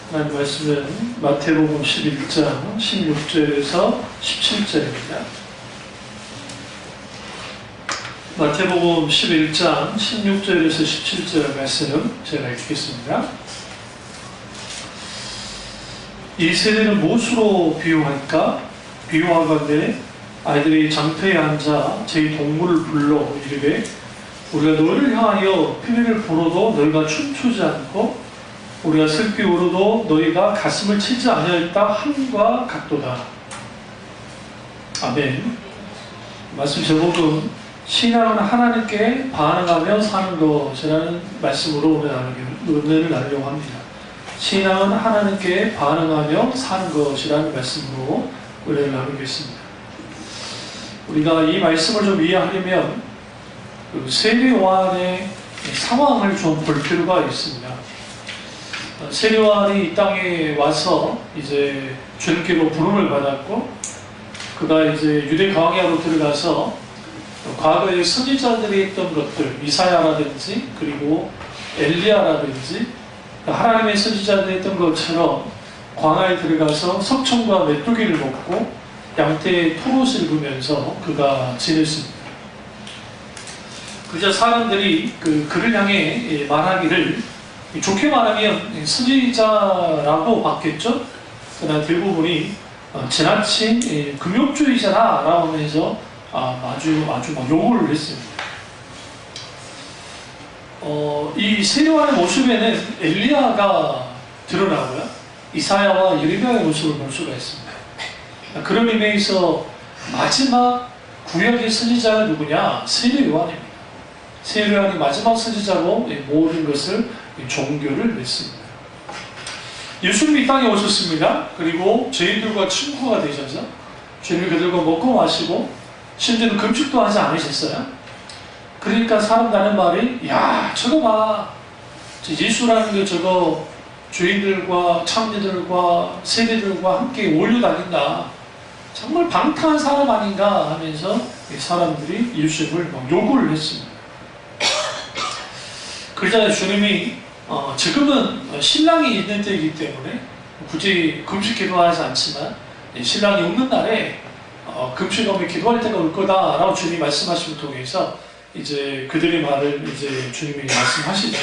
하나님 말씀은 마태복음 11장 16절에서 17절입니다. 마태복음 11장 16절에서 17절 말씀 제가 읽겠습니다. 이 세대를 무엇으로 비유할까? 비유하건대 아이들이 장터에 앉아 제 동물을 불러 이르되 우리가 너희를 향하여 피리를 불어도 너희가 춤추지 않고 우리가 슬피 울어도 너희가 가슴을 치지 아니하였다 함과 같도다. 아멘. 말씀 제목은 신앙은 하나님께 반응하며 사는 것이라는 말씀으로 은혜를 나누려고 합니다. 신앙은 하나님께 반응하며 사는 것이라는 말씀으로 은혜를 나누겠습니다. 우리가 이 말씀을 좀 이해하려면 세례 요한의 상황을 좀 볼 필요가 있습니다. 세례 요한이 이 땅에 와서 이제 주님께로 부름을 받았고, 그가 이제 유대 광야로 들어가서 과거에 선지자들이 했던 것들, 이사야라든지 그리고 엘리야라든지 하나님의 선지자들이 했던 것처럼 광야에 들어가서 석청과 메뚜기를 먹고 양떼의 토롯을 그면서 그가 지냈습니다. 그저 사람들이 그를 향해 말하기를, 좋게 말하면 선지자라고 봤겠죠. 그러나 대부분이 지나친 금욕주의자라고 하면서 아주 막 욕을 했습니다. 이 세례 요한의 모습에는 엘리야가 드러나고요, 이사야와 예레미야의 모습을 볼 수가 있습니다. 그런 의미에서 마지막 구약의 선지자가 누구냐? 세례 요한입니다. 세례 요한이 마지막 선지자로 모든 것을 종교를 맺습니다. 예수님이 이 땅에 오셨습니다. 그리고 저희들과 친구가 되셔서 주님이 그들과 먹고 마시고 심지어는 금식도 하지 않으셨어요. 그러니까 사람들 하는 말이, 야 저거 봐, 예수라는 게 저거 죄인들과 창녀들과 세리들과 함께 올려 다닌다, 정말 방탕한 사람 아닌가 하면서 사람들이 예수님을 막 욕을 했습니다. 그러자 주님이 지금은 신랑이 있는 때이기 때문에 굳이 금식 기도하지 않지만 신랑이 없는 날에 금식하며 기도할 때가 올 거다라고 주님이 말씀하심을 통해서 이제 그들의 말을 이제 주님이 말씀하시죠.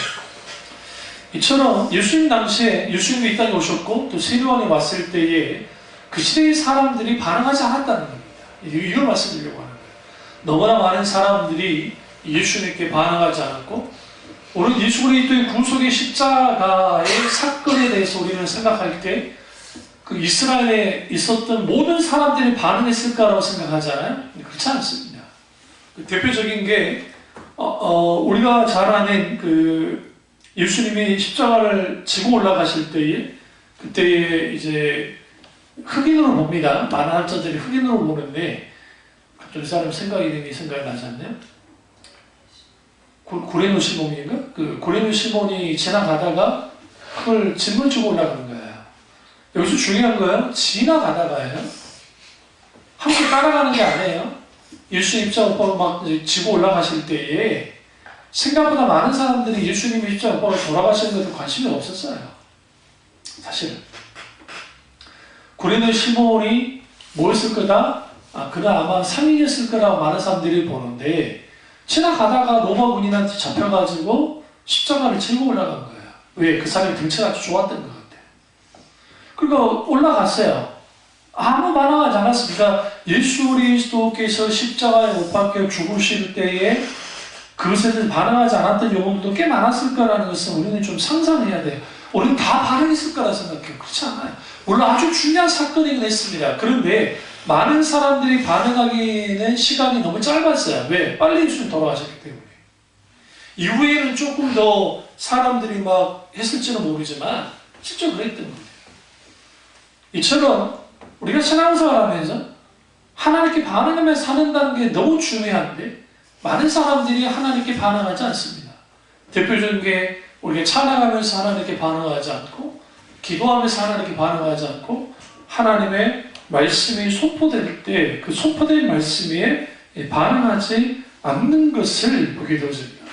이처럼 예수님 당시에 예수님이 이 땅에 오셨고 또 세례 요한이 왔을 때에 그 시대의 사람들이 반응하지 않았다는 겁니다. 이걸 말씀드리려고 하는 거예요. 너무나 많은 사람들이 예수님께 반응하지 않았고, 오늘 예수 그리스도의 구속의 십자가의 사건에 대해서 우리는 생각할 때 그 이스라엘에 있었던 모든 사람들이 반응했을까라고 생각하잖아요. 그렇지 않습니다. 대표적인 게 우리가 잘 아는 그 예수님이 십자가를 지고 올라가실 때에, 그때에 이제 흑인으로 봅니다. 많은 학자들이 흑인으로 보는데 갑자기 사람 생각이 되는 게 생각이 나지 않나요? 고레노 시몬인가? 그 고레노 시몬이 지나가다가 그걸 짐을 지고 올라간 거예요. 여기서 중요한 거예요. 지나가다가예요. 함께 따라가는 게 아니에요. 예수님 십자가를 막 지고 올라가실 때에 생각보다 많은 사람들이 예수님이 십자가를 돌아가시는 것에 관심이 없었어요. 사실은. 고레노 시몬이 뭐였을 거다? 그는 아마 상인이었을 거라고 많은 사람들이 보는데, 지나가다가 로마 군인한테 잡혀가지고 십자가를 지고 올라간 거예요. 왜? 그 사람이 등치가 아주 좋았던 것 같아요. 그리고 올라갔어요. 아무 반응하지 않았습니다. 예수 그리스도께서 십자가에 못 박혀 죽으실 때에 그것에 대해서 반응하지 않았던 영혼들도 꽤 많았을 거라는 것은 우리는 좀 상상해야 돼요. 우리는 다 반응했을 거라 생각해요. 그렇지 않아요. 물론 아주 중요한 사건이긴 했습니다. 그런데 많은 사람들이 반응하기에는 시간이 너무 짧았어요. 왜? 빨리 예수님 돌아가셨기 때문에. 이후에는 조금 더 사람들이 막 했을지는 모르지만 실제로 그랬던 겁니다. 이처럼 우리가 신앙생활 하면서 하나님께 반응하며 사는다는 게 너무 중요한데 많은 사람들이 하나님께 반응하지 않습니다. 대표적인 게 우리가 찬양하면서 하나님께 반응하지 않고, 기도하면서 하나님께 반응하지 않고, 하나님의 말씀이 선포될 때 그 선포된 말씀에 반응하지 않는 것을 보게 되어집니다.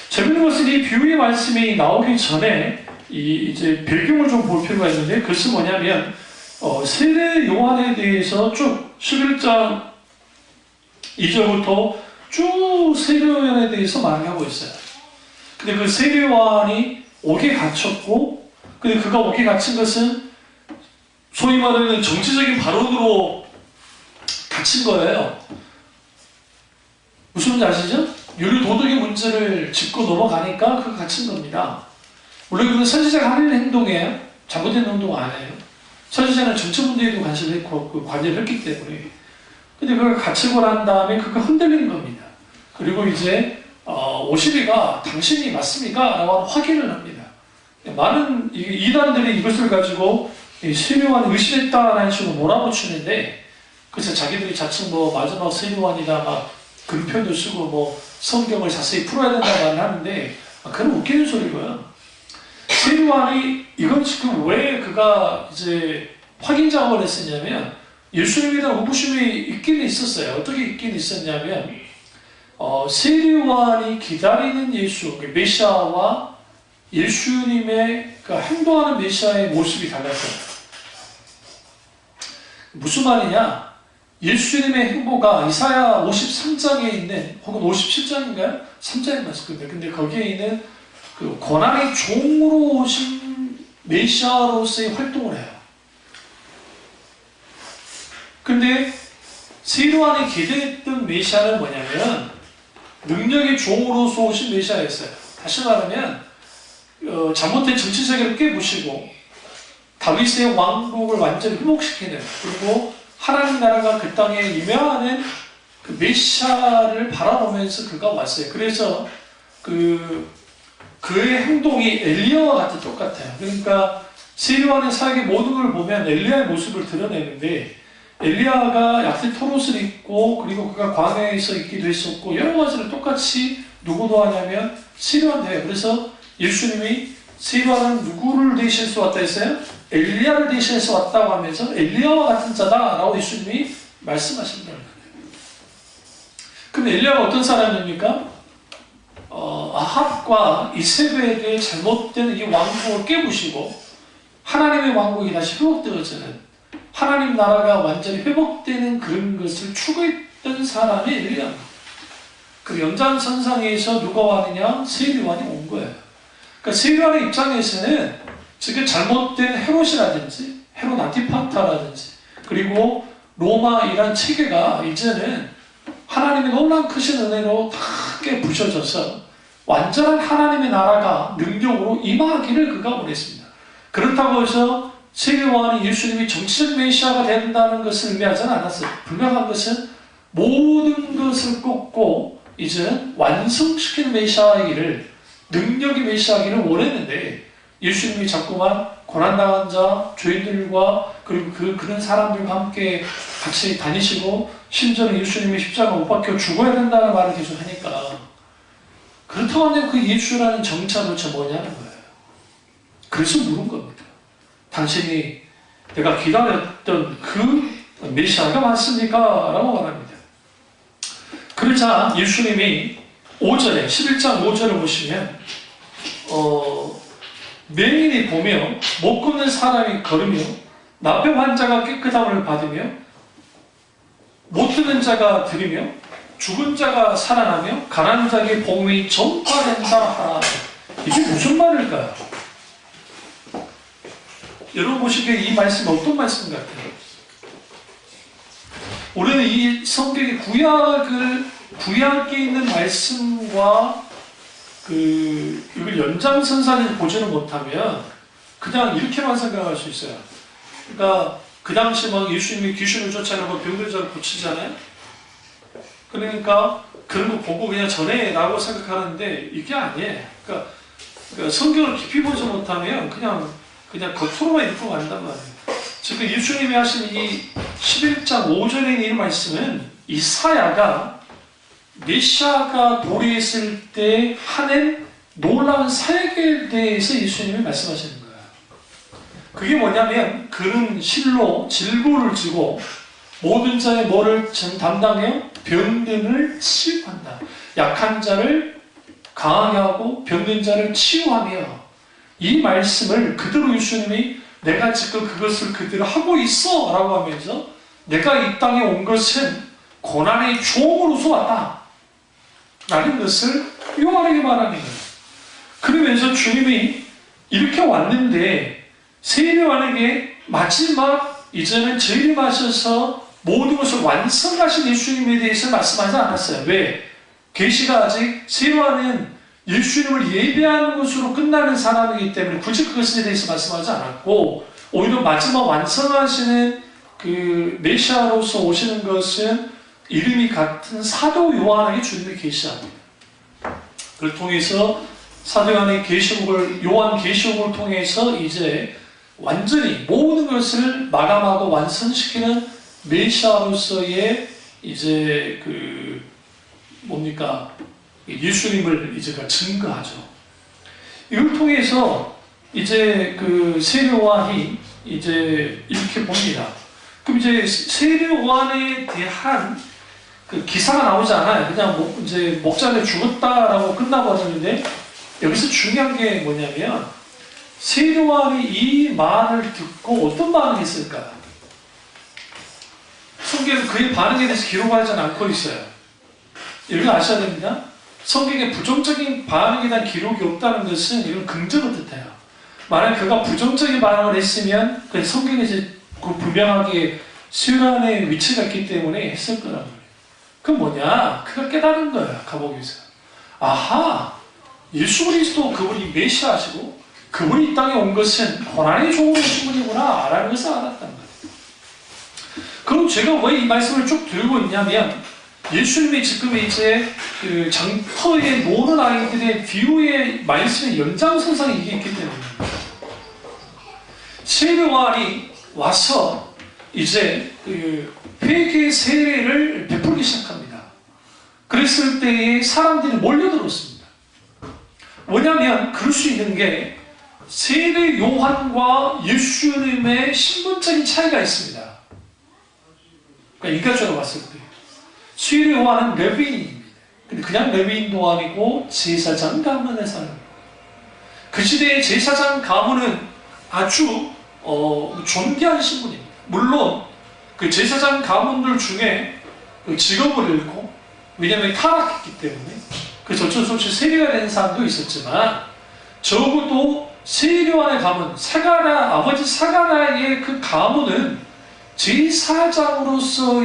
재밌는 것은 이 비유의 말씀이 나오기 전에 이제 배경을 좀 볼 필요가 있는데, 그것은 뭐냐면 세례 요한에 대해서 쭉 11장 2절부터 쭉 세례 요한에 대해서 말을 하고 있어요. 근데 그 세례 요한이 옥에 갇혔고, 근데 그가 옥에 갇힌 것은 소위 말하는 정치적인 발언으로 갇힌 거예요. 무슨 말인지 아시죠? 윤리 도덕의 문제를 짚고 넘어가니까 그가 갇힌 겁니다. 물론 그는 선지자가 하는 행동이에요. 잘못된 행동 아니에요. 선지자는 정치 문제에도 관심을 했고 관여를 했기 때문에. 근데 그가 갇히고 난 다음에 그가 흔들리는 겁니다. 그리고 이제 50위가 당신이 맞습니까? 라고 확인을 합니다. 많은 이단들이 이것을 가지고 세례요한을 의심했다라는 식으로 몰아붙이는데, 그래서 자기들이 자칭 마지막 세례요한이다 막 그런 표현도 쓰고 성경을 자세히 풀어야 된다고 하는데, 그건 웃기는 소리고요. 세례요한이 이건 지금 왜 그가 이제 확인 작업을 했었냐면, 예수님에 대한 의구심이 있긴 있었어요. 어떻게 있긴 있었냐면, 세례요한이 기다리는 예수, 메시아와 예수님의 그 행동하는 메시아의 모습이 달랐어요. 무슨 말이냐? 예수님의 행보가 이사야 53장에 있는, 혹은 57장인가요? 3장에 맞을 겁니다. 근데 거기에 있는 그 고난의 종으로 오신 메시아로서의 활동을 해요. 근데 세례요한이 기대했던 메시아는 뭐냐면 능력의 종으로서 오신 메시아였어요. 다시 말하면 잘못된 정치 세계를 깨부시고 다윗의 왕국을 완전히 회복시키는, 그리고 하나님 나라가 그 땅에 임하는 그 메시아를 바라보면서 그가 왔어요. 그래서 그의 행동이 엘리야와 같이 똑같아요. 그러니까 세례요한의 사역의 모든 걸 보면 엘리야의 모습을 드러내는데, 엘리야가 약세 토롯을 입고 그리고 그가 광야에서 있기도 했었고 여러 가지를 똑같이 누구도 하냐면 세례요한이에요. 그래서 예수님이 세례요한은 누구를 대신해서 왔다 했어요? 엘리야를 대신해서 왔다고 하면서 엘리야와 같은 자다라고 예수님이 말씀하신 거예요. 그럼 엘리야가 어떤 사람입니까? 아합과 이세벨의 잘못된 이 왕국을 깨부시고 하나님의 왕국이 다시 회복되어지는, 하나님 나라가 완전히 회복되는 그런 것을 추구했던 사람이 엘리야입니다. 그 연장선상에서 누가 왔느냐? 세례요한이 온 거예요. 그러니까 세례요한의 입장에서는 지금 잘못된 헤롯이라든지 헤롯 안티파타라든지 그리고 로마 이란 체계가 이제는 하나님의 놀라운 크신 은혜로 다 깨부셔져서 완전한 하나님의 나라가 능력으로 임하기를 그가 원했습니다. 그렇다고 해서 세례요한이 예수님이 정치적 메시아가 된다는 것을 의미하지는 않았어요. 분명한 것은 모든 것을 꺾고 이제 완성시키는 메시아이기를, 능력의 메시아이기를 원했는데, 예수님이 자꾸만 고난당한 자, 죄인들과 그리고 그런 사람들과 함께 같이 다니시고 심지어는 예수님이 십자가 못 박혀 죽어야 된다는 말을 계속 하니까, 그렇다고 하면 그 예수라는 정체가 도대체 뭐냐는 거예요. 그래서 물은 겁니다. 당신이 내가 기다렸던 그 메시아가 맞습니까? 라고 말합니다. 그러자 예수님이 5절에 11장 5절을 보시면 맹인이 보며 못 걷는 사람이 걸으며 나병 환자가 깨끗함을 받으며 못 듣는 자가 들으며 죽은 자가 살아나며 가난한 자에게 복음이 전파된다 하라. 이게 무슨 말일까요? 여러분 보시기에 이 말씀이 어떤 말씀 같아요? 우리는 이 성경의 구약에 있는 말씀과 이걸 연장선상에서 보지는 못하면 그냥 이렇게만 생각할 수 있어요. 그러니까 그 당시 막 예수님이 귀신을 쫓아내고 병들자를 고치잖아요. 그러니까 그런 거 보고 그냥 전해라고 생각하는데 이게 아니에요. 그러니까 성경을 깊이 보지 못하면 그냥 겉으로만 읽고 간단 말이에요. 지금 예수님이 하신 이 11장 5절에 있는 이 말씀은 이사야가 메시아가 도래했을 때 하는 놀라운 사역에 대해서 예수님이 말씀하시는 거예요. 그게 뭐냐면 그는 실로 질고를 지고 모든 자의 뭐를 담당해요? 병든을 치유한다. 약한 자를 강하게 하고 병든 자를 치유하며 이 말씀을 그대로 예수님이 내가 지금 그것을 그대로 하고 있어 라고 하면서 내가 이 땅에 온 것은 고난의 종으로서 왔다 라는 것을 요한에게 말하는 거예요. 그러면서 주님이 이렇게 왔는데 세례요한에게 마지막 이제는 재림하셔서 모든 것을 완성하신 예수님에 대해서 말씀하지 않았어요. 왜? 계시가 아직 세례요한은 예수님을 예배하는 것으로 끝나는 사람이기 때문에 굳이 그것에 대해서 말씀하지 않았고, 오히려 마지막 완성하시는 그 메시아로서 오시는 것은 이름이 같은 사도 요한에게 주님이 계시합니다. 그걸 통해서 사도 요한의 계시록을, 요한 계시록을 통해서 이제 완전히 모든 것을 마감하고 완성시키는 메시아로서의 이제 그 뭡니까? 예수님을 이제 증거하죠. 이걸 통해서 이제 그 세례요한이 이제 이렇게 봅니다. 그럼 이제 세례요한에 대한 그 기사가 나오지 않아요. 그냥 이제 목자를 죽었다라고 끝나버리는데, 여기서 중요한 게 뭐냐면 세례요한이 이 말을 듣고 어떤 반응이 있을까? 성경에서 그의 반응에 대해서 기록하지 않고 있어요. 이걸 아셔야 됩니다. 성경에 부정적인 반응에 대한 기록이 없다는 것은 이건 긍정을 뜻해요. 만약 그가 부정적인 반응을 했으면 그 성경에서 그 분명하게 세례요한의 위치가 있기 때문에 했을 거란 말이에요. 그건 뭐냐? 그가 깨달은 거야. 감옥에서. 아하! 예수 그리스도 그분이 메시아시고 그분이 이 땅에 온 것은 고난의 종으로 오신 분이구나 라는 것을 알았단 말이에요. 그럼 제가 왜 이 말씀을 쭉 들고 있냐면, 예수님이 지금 이제 그 장터에 노는 아이들의 비유의 말씀의 연장선상에 이게 있기 때문입니다. 세례요한이 와서 이제 그 회개 세례를 베풀기 시작합니다. 그랬을 때에 사람들이 몰려들었습니다. 뭐냐면 그럴 수 있는 게 세례 요한과 예수님의 신분적인 차이가 있습니다. 그러니까 인간적으로 봤을 때 세례 요한은 레위인입니다. 근데 그냥 레위인도 아니고 제사장 가문의 사람입니다. 그 시대의 제사장 가문은 아주 존귀한 신분입니다. 물론 그 제사장 가문들 중에 그 직업을 잃고, 왜냐하면 타락했기 때문에 그래서 어쩔 수 없이 세리가 된 사람도 있었지만, 적어도 세례요한의 가문, 사가랴, 아버지 사가랴의 그 가문은 제사장으로서의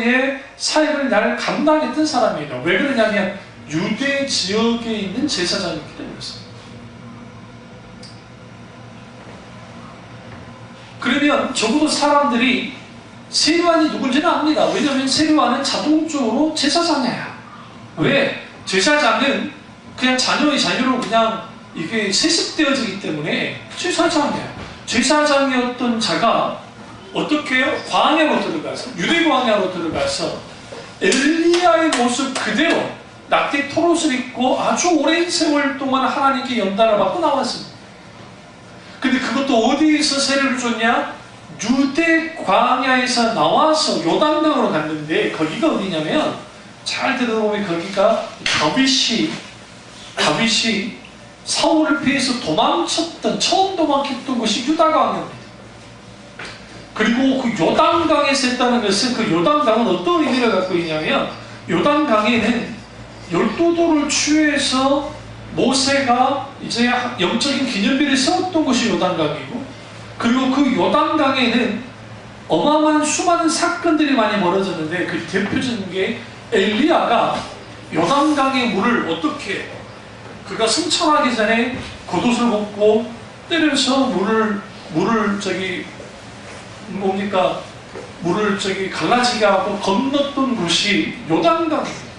사역을 날 감당했던 사람이에요. 왜 그러냐면 유대 지역에 있는 제사장이기 때문이었습니다. 그러면 적어도 사람들이 세례요한이 누군지는 압니다. 왜냐하면 세례요한은 자동적으로 제사장이야. 왜? 제사장은 그냥 자녀로 그냥 이게 세습되어지기 때문에 제사장이야. 제사장이었던 자가 어떻게 해요? 광야로 들어가서, 유대 광야로 들어가서 엘리야의 모습 그대로 낙대 토롯을 입고 아주 오랜 세월 동안 하나님께 연단을 받고 나왔습니다. 근데 그것도 어디에서 세례를 줬냐? 유대 광야에서 나와서 요단강으로 갔는데, 거기가 어디냐면 잘 들어보면 거기가 다윗이 사울을 피해서 도망쳤던, 처음 도망쳤던 곳이 유다강입니다. 그리고 그 요단강에서 했다는 것은, 그 요단강은 어떤 의미를 갖고 있냐면, 요단강에는 12돌을 취해서 모세가 이제 영적인 기념비를 세웠던 곳이 요단강이고, 그리고 그 요단강에는 어마어마한 수많은 사건들이 많이 벌어졌는데, 그 대표적인 게 엘리야가 요단강의 물을 어떻게, 그가 승천하기 전에 겉옷을 벗고 때려서 물을 갈라지게 하고 건넜던 곳이 요단강입니다.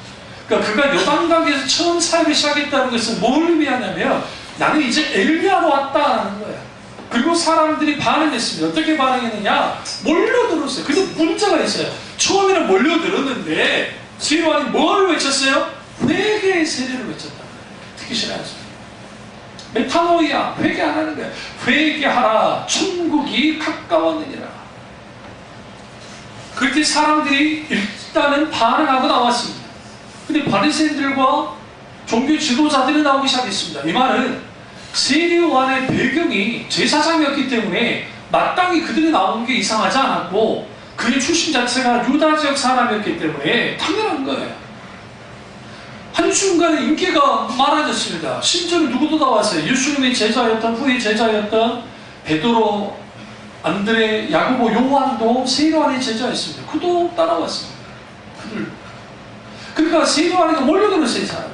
그러니까 그가 요단강에서 처음 사역을 시작했다는 것은 뭘 의미하냐면, 나는 이제 엘리야로 왔다는 거야. 그리고 사람들이 반응했습니다. 어떻게 반응했느냐? 몰려들었어요. 근데 문제가 있어요. 처음에는 몰려들었는데 세례요한이 뭘 외쳤어요? 회개의 세례를 외쳤다. 듣기 싫어하죠. 메타노이아, 회개 안 하는 거야. 회개하라, 천국이 가까웠느니라. 그렇게 사람들이 일단은 반응하고 나왔습니다. 근데 바리새인들과 종교 지도자들이 나오기 시작했습니다. 이 말은 세례요한의 배경이 제사장이었기 때문에 마땅히 그들이 나오는 게 이상하지 않았고, 그의 출신 자체가 유다 지역 사람이었기 때문에 당연한 거예요. 한순간에 인기가 많아졌습니다. 심지어 누구도 나왔어요. 예수님의 제자였던, 후의 제자였던 베드로, 안드레, 야고보, 요한도 세례요한의 제자였습니다. 그도 따라왔습니다. 그들. 그러니까 세례요한에게 몰려들었어요, 이 사람.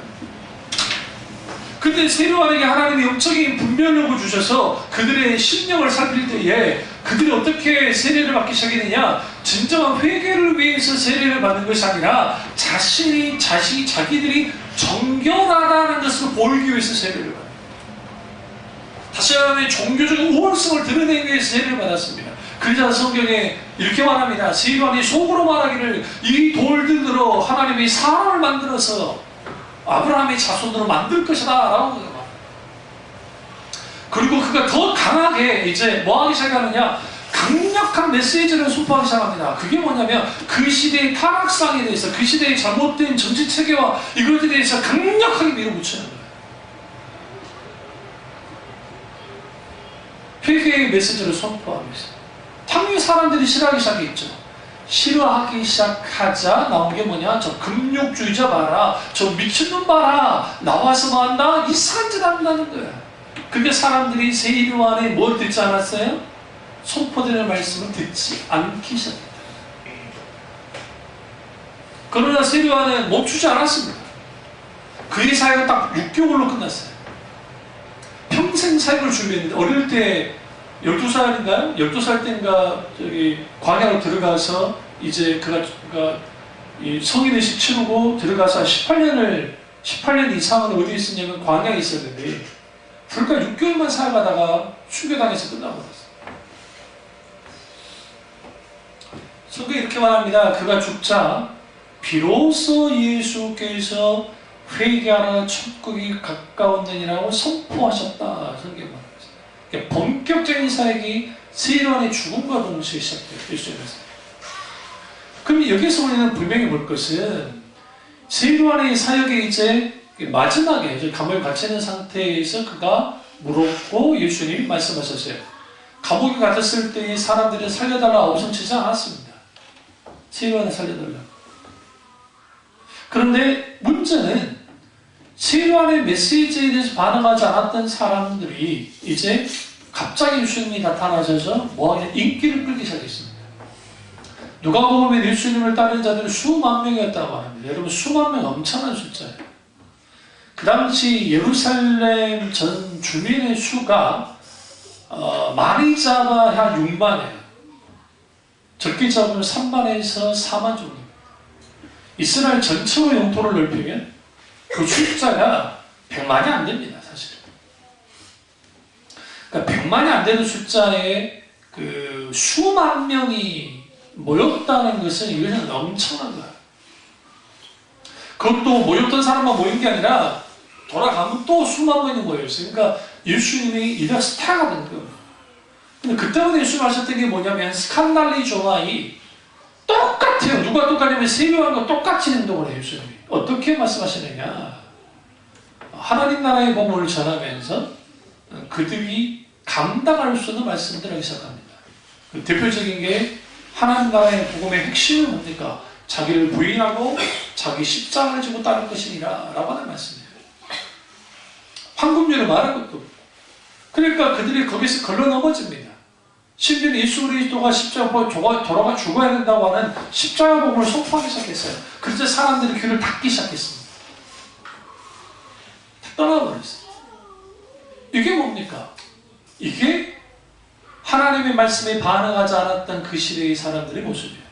근데 세례요한에게 하나님이 영적인 분별력을 주셔서 그들의 심령을 살필 때에 그들이 어떻게 세례를 받기 시작했느냐, 진정한 회개를 위해서 세례를 받는 것이 아니라 자기들이 정결하다는 것을 보이기 위해서 세례를 받아요. 다시 한번 종교적 우월성을 드러내기 위해서 세례를 받았습니다. 그러자 성경에 이렇게 말합니다. 세례요한이 속으로 말하기를 이 돌들로 하나님이 사람을 만들어서 아브라함의 자손으로 만들 것이다 라고 말합니다. 그리고 그가 더 강하게 이제 뭐 하기 시작하느냐, 강력한 메시지를 선포하기 시작합니다. 그게 뭐냐면 그 시대의 타락상에 대해서, 그 시대의 잘못된 정치체계와 이것에 대해서 강력하게 밀어붙이는 거예요. 회개의 메시지를 선포합니다. 당연히 사람들이 싫어하기 시작했죠. 싫어하기 시작하자 나온 게 뭐냐, 저 금욕주의자 봐라, 저 미친놈 봐라, 나와서 뭐 한다, 이상한 짓 한다는 거야. 근데 사람들이 세례요한에 뭘 듣지 않았어요? 선포되는 말씀을 듣지 않기 시작했다. 그러나 세례요한은 멈추지 않았습니다. 그의 사역은 딱 6개월로 끝났어요. 평생 사역을 준비했는데, 어릴 때 12살인가요? 12살 때인가 저기 광야로 들어가서 이제 그가 이 성인의식 치르고 들어가서 18년 이상은 어디에 있었냐면 광야에 있었는데, 불과 6개월만 사역하다가 순교당해서 끝나버렸어요. 성경이 이렇게 말합니다. 그가 죽자 비로소 예수께서 회개하라 천국이 가까웠느니라고 선포하셨다. 성경이 말합니다. 그러니까 본격적인 사역이 세례요한의 죽음과 동시에 시작돼요. 예수님에서. 그럼 여기서 우리는 분명히 볼 것은 세례요한의 사역의 이제 마지막에 이제 감옥에 갇히는 상태에서 그가 물었고 예수님이 말씀하셨어요. 감옥에 갇혔을 때 사람들이 살려달라 엄성치지 않았습니다. 세례요한을 살려달라. 그런데 문제는 세례요한의 메시지에 대해서 반응하지 않았던 사람들이 이제 갑자기 예수님이 나타나셔서 뭐하냐, 인기를 끌기 시작했습니다. 누가복음에 예수님을 따르는 자들은 수만 명이었다고 합니다. 여러분, 수만 명 엄청난 숫자예요. 그 당시 예루살렘 전 주민의 수가 많이 잡아 한 6만이에요. 적게 잡으면 3만에서 4만 정도. 이스라엘 전체로 영토를 넓히면 그 숫자가 100만이 안 됩니다, 사실. 그러니까 100만이 안 되는 숫자에 그 수만 명이 모였다는 것은 이것은 엄청난 거야. 그것도 모였던 사람만 모인 게 아니라 돌아가면 또 수만 명이 모였어요. 그러니까 예수님이 이런 스타가 된 거예요. 근데 그때마다 예수님 하셨던 게 뭐냐면 스칸달리 조나이 똑같아요. 누가 똑같냐면 세례요한과 똑같이 행동을 해요. 예수님이. 어떻게 말씀하시느냐, 하나님 나라의 복음을 전하면서 그들이 감당할 수 있는 말씀들을 하기 시작합니다. 그 대표적인 게 하나님 나라의 복음의 핵심은 뭡니까? 자기를 부인하고 자기 십자가를 지고 따르는 것이니라 라고 하는 말씀이에요. 황금률을 말할 것도 없고. 그러니까 그들이 거기서 걸러 넘어집니다. 심지어 예수 그리스도가 십자가 돌아가 죽어야 된다고 하는 십자가 복음을 선포하기 시작했어요. 그래서 사람들이 귀를 닫기 시작했습니다. 다 떠나버렸어요. 이게 뭡니까? 이게 하나님의 말씀에 반응하지 않았던 그 시대의 사람들의 모습이에요.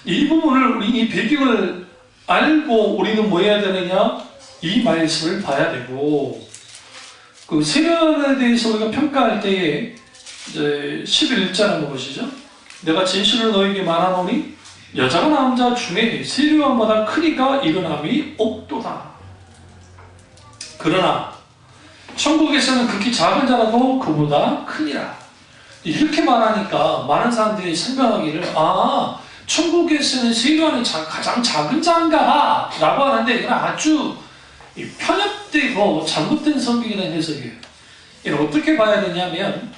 이 부분을, 우리 이 배경을 알고 우리는 뭐 해야 되느냐? 이 말씀을 봐야 되고, 그 세례요한에 대해서 우리가 평가할 때에 이제 11절 한번 보시죠. 내가 진실을 너에게 말하노니 여자가 낳은 자 중에 세례요한보다 크리가 일어남이 없도다. 그러나 천국에서는 극히 작은 자라도 그보다 크니라. 이렇게 말하니까 많은 사람들이 생각하기를, 천국에서는 세례요한이 가장 작은 자인가 라고 하는데, 이건 아주 이 편협되고 잘못된 성경이라는 해석이에요. 이걸 어떻게 봐야 되냐면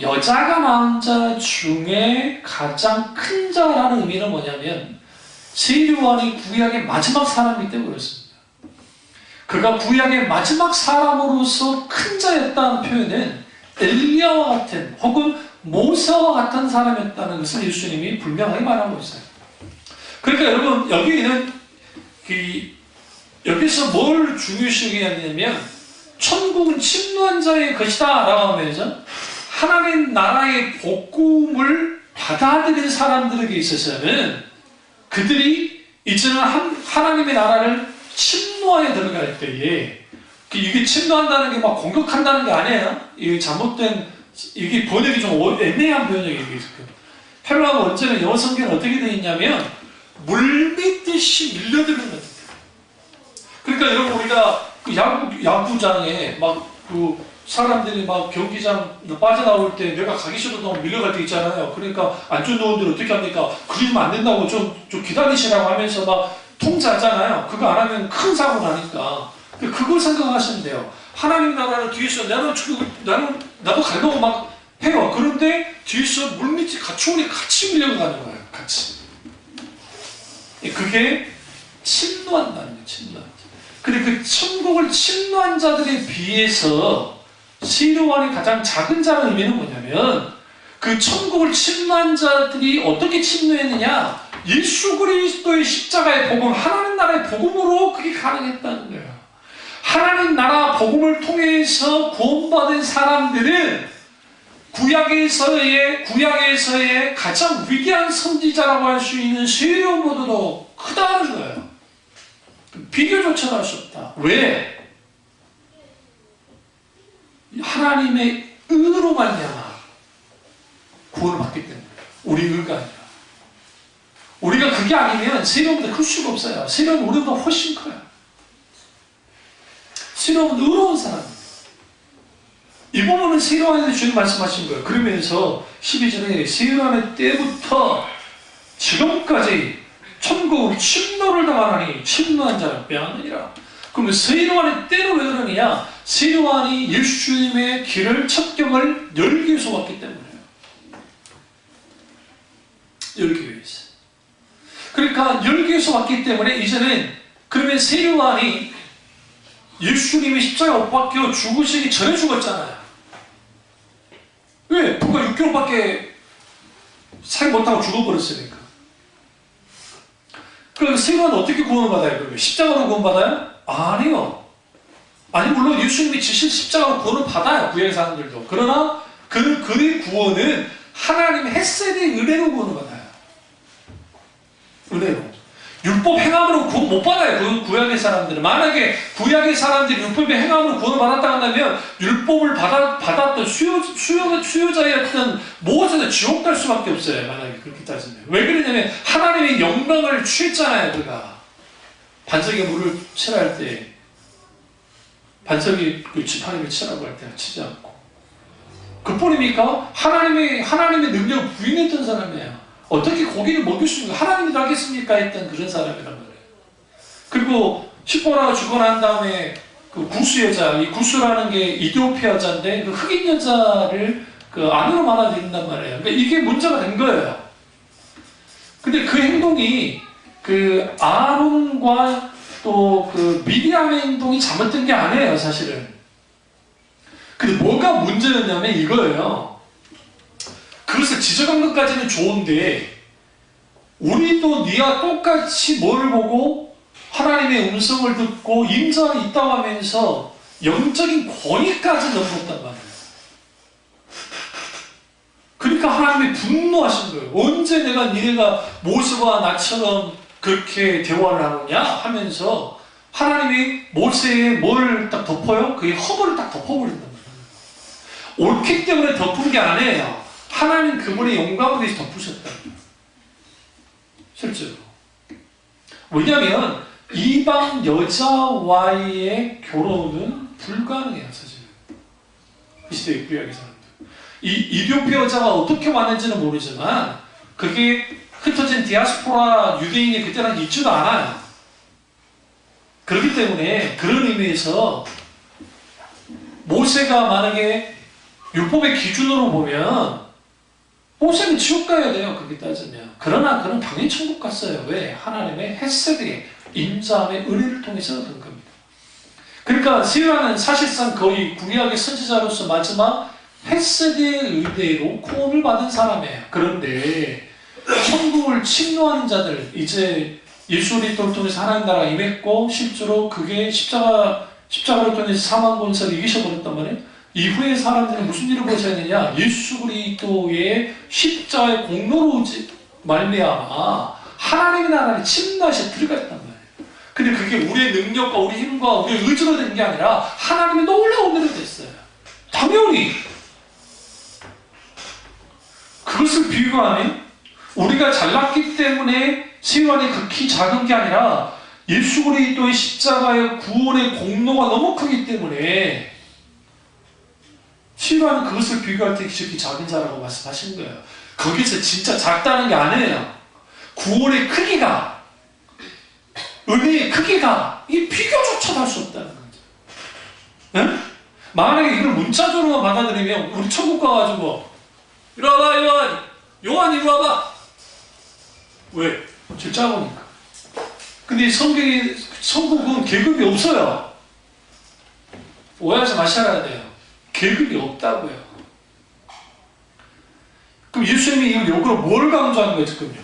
여자가 낳은 자 중에 가장 큰 자라는 의미는 뭐냐면 세례요한이 구약의 마지막 사람이기 때문에 그렇습니다. 그가 구약의 마지막 사람으로서 큰 자였다는 표현은 엘리야와 같은 혹은 모세와 같은 사람이었다는 것을 예수님이 분명하게 말하고 있어요. 그러니까 여러분 여기는 여기서 뭘 중요시 여기냐면 천국은 침노한 자의 것이다 라고 하면서 하나님 나라의 복음을 받아들인 사람들에게 있어서는 그들이 이제는 하나님의 나라를 침노하에 들어갈 때에 이게 침노한다는 게 막 공격한다는 게 아니에요. 이게 잘못된 이게 번역이 좀 애매한 번역이에요. 헬라어 원제는 영어 성경은 어떻게 되어 있냐면 물밀듯이 밀려드는 거예요. 그러니까 여러분 우리가 그 야구장에 막 그 사람들이 막 경기장 빠져나올 때 내가 가기 싫어도 밀려갈 때 있잖아요. 그러니까 안전 요원들 어떻게 합니까? 그러면 안 된다고 좀 기다리시라고 하면서 막 통제하잖아요. 그거 안 하면 큰 사고 나니까. 그걸 생각하시면 돼요. 하나님 나라를 뒤에서 나도 가려고 막 해요. 그런데 뒤에서 물밑이 가축원이 같이 밀려가는 거예요. 같이. 그게 침노한다는 거예요. 침노한. 근데 그 천국을 침노한 자들에 비해서 세례요한이 가장 작은 자라는 의미는 뭐냐면 그 천국을 침노한 자들이 어떻게 침노했느냐? 예수 그리스도의 십자가의 복음, 하나님 나라의 복음으로 그게 가능했다는 거예요. 하나님 나라 복음을 통해서 구원받은 사람들은 구약에서의 가장 위대한 선지자라고 할 수 있는 세례요한보다도 크다는 거예요. 비교조차 할 수 없다. 왜? 하나님의 의로 말미암아 구원을 받기 때문에. 우리 의가 아니라. 우리가 그게 아니면 세례요한보다 클 수가 없어요. 세례요한은 우리보다 훨씬 커요. 세례요한은 의로운 사람입니다. 이 부분은 세례요한에서 주님 말씀하신 거예요. 그러면서 12절에 세례요한의 때부터 지금까지 천국으로 침노를 당하나니 침노한 자는 빼앗느니라. 그러면 세례요한의 때는 왜 그러느냐? 세례요한이 예수님의 길을 첩경을 열기 위해서 왔기 때문에요. 열기 위해서. 그러니까 열기 위해서 왔기 때문에 이제는 그러면 세례요한이 예수님이 십자가에 못 박혀 죽으시기 전에 죽었잖아요. 왜? 불과 6개월밖에 살 못하고 죽어버렸으니까. 그럼 세례요한은 어떻게 구원을 받아요? 그러면 십자가로 구원받아요? 아니요. 아니 물론 예수님이 지신 십자가로 구원을 받아요. 구약의 사람들도. 그러나 그의 구원은 하나님의 헤세드의 은혜로 구원을 받아요. 은혜로. 율법 행함으로 구원 못 받아요. 구약의 사람들은. 만약에 구약의 사람들이 율법의 행함으로 구원을 받았다 한다면 율법을 받았던 수요자였던 모세는 지옥 갈 수밖에 없어요. 만약에 그렇게 따지면. 왜 그러냐면 하나님의 영광을 취했잖아요. 그가. 반석에 물을 칠할 때 반석이 그 지팡이를 치라고 할 때 치지 않고. 그뿐입니까? 하나님의 능력을 부인했던 사람이에요. 어떻게 고기를 먹일 수 있는 하나님이 하겠습니까? 했던 그런 사람이란 말이에요. 그리고 십보라가 죽고 난 다음에 그 구스 여자, 이 구스라는 게 이디오피아 여자인데 그 흑인 여자를 그 아내로 받아들인단 말이에요. 그러니까 이게 문제가 된 거예요. 근데 그 행동이 그 아론과 또 그 미디암의 행동이 잘못된 게 아니에요, 사실은. 근데 뭐가 문제였냐면 이거예요. 그것을 지적한 것까지는 좋은데 우리도 니와 똑같이 뭘 보고 하나님의 음성을 듣고 임자가 있다고 하면서 영적인 권위까지 넘었단 말이에요. 그러니까 하나님이 분노하신 거예요. 언제 내가 니네가 모세와 나처럼 그렇게 대화를 하느냐 하면서 하나님이 모세의 뭘 딱 덮어요? 그의 허물을 딱 덮어버린단 말이에요. 옳기 때문에 덮은 게 아니에요. 하나님 그분의 영광을 위해서 덮으셨다. 실제로. 왜냐하면 이방 여자와의 결혼은 불가능해요. 사실은. 그 시대의 구약의 사람들. 이 이디오피아 여자가 어떻게 왔는지는 모르지만 그게 흩어진 디아스포라 유대인이 그때는 있지도 않아요. 그렇기 때문에 그런 의미에서 모세가 만약에 율법의 기준으로 보면 모세는 지옥 가야 돼요. 그렇게 따지면. 그러나 그는 당연히 천국 갔어요. 왜? 하나님의 헤세드의 인자함의 은혜를 통해서 얻은 겁니다. 그러니까 세례요한은 사실상 거의 구약의 선지자로서 마지막 헤세드의 은혜로 구원을 받은 사람이에요. 그런데 천국을 침노하는 자들, 이제 예수 그리스도를 통해서 하나님 나라가 임했고 실제로 그게 십자가로 통해서 사망 권세를 이기셔버렸단 말이에요. 이후에 사람들은 무슨 일을 보셔야 되냐? 예수 그리스도의 십자가의 공로로 말미암아 하나님의 나라를 침노하셔 들어갔단 말이에요. 근데 그게 우리의 능력과 우리 힘과 우리의 의지로 된 게 아니라 하나님의 놀라운 은혜로 됐어요. 당연히 그것을 비교하면 우리가 잘났기 때문에 세례요한이 극히 작은 게 아니라 예수 그리스도의 십자가의 구원의 공로가 너무 크기 때문에 세례요한은 그것을 비교할 때極 작은 자라고 말씀하신 거예요. 거기서 진짜 작다는 게 아니에요. 구원의 크기가, 은혜의 크기가 이 비교조차도 할 수 없다는 거죠. 네? 만약에 이걸 문자적으로만 받아들이면 우리 천국 가가지고 이리 와봐 요한 이리 와봐. 왜? 제일 작으니까. 근데 천국은 계급이 없어요. 오해하지 마셔야 돼요. 계급이 없다고요. 그럼 예수님이 이걸 역으로 뭘 강조하는 거예요, 지금요?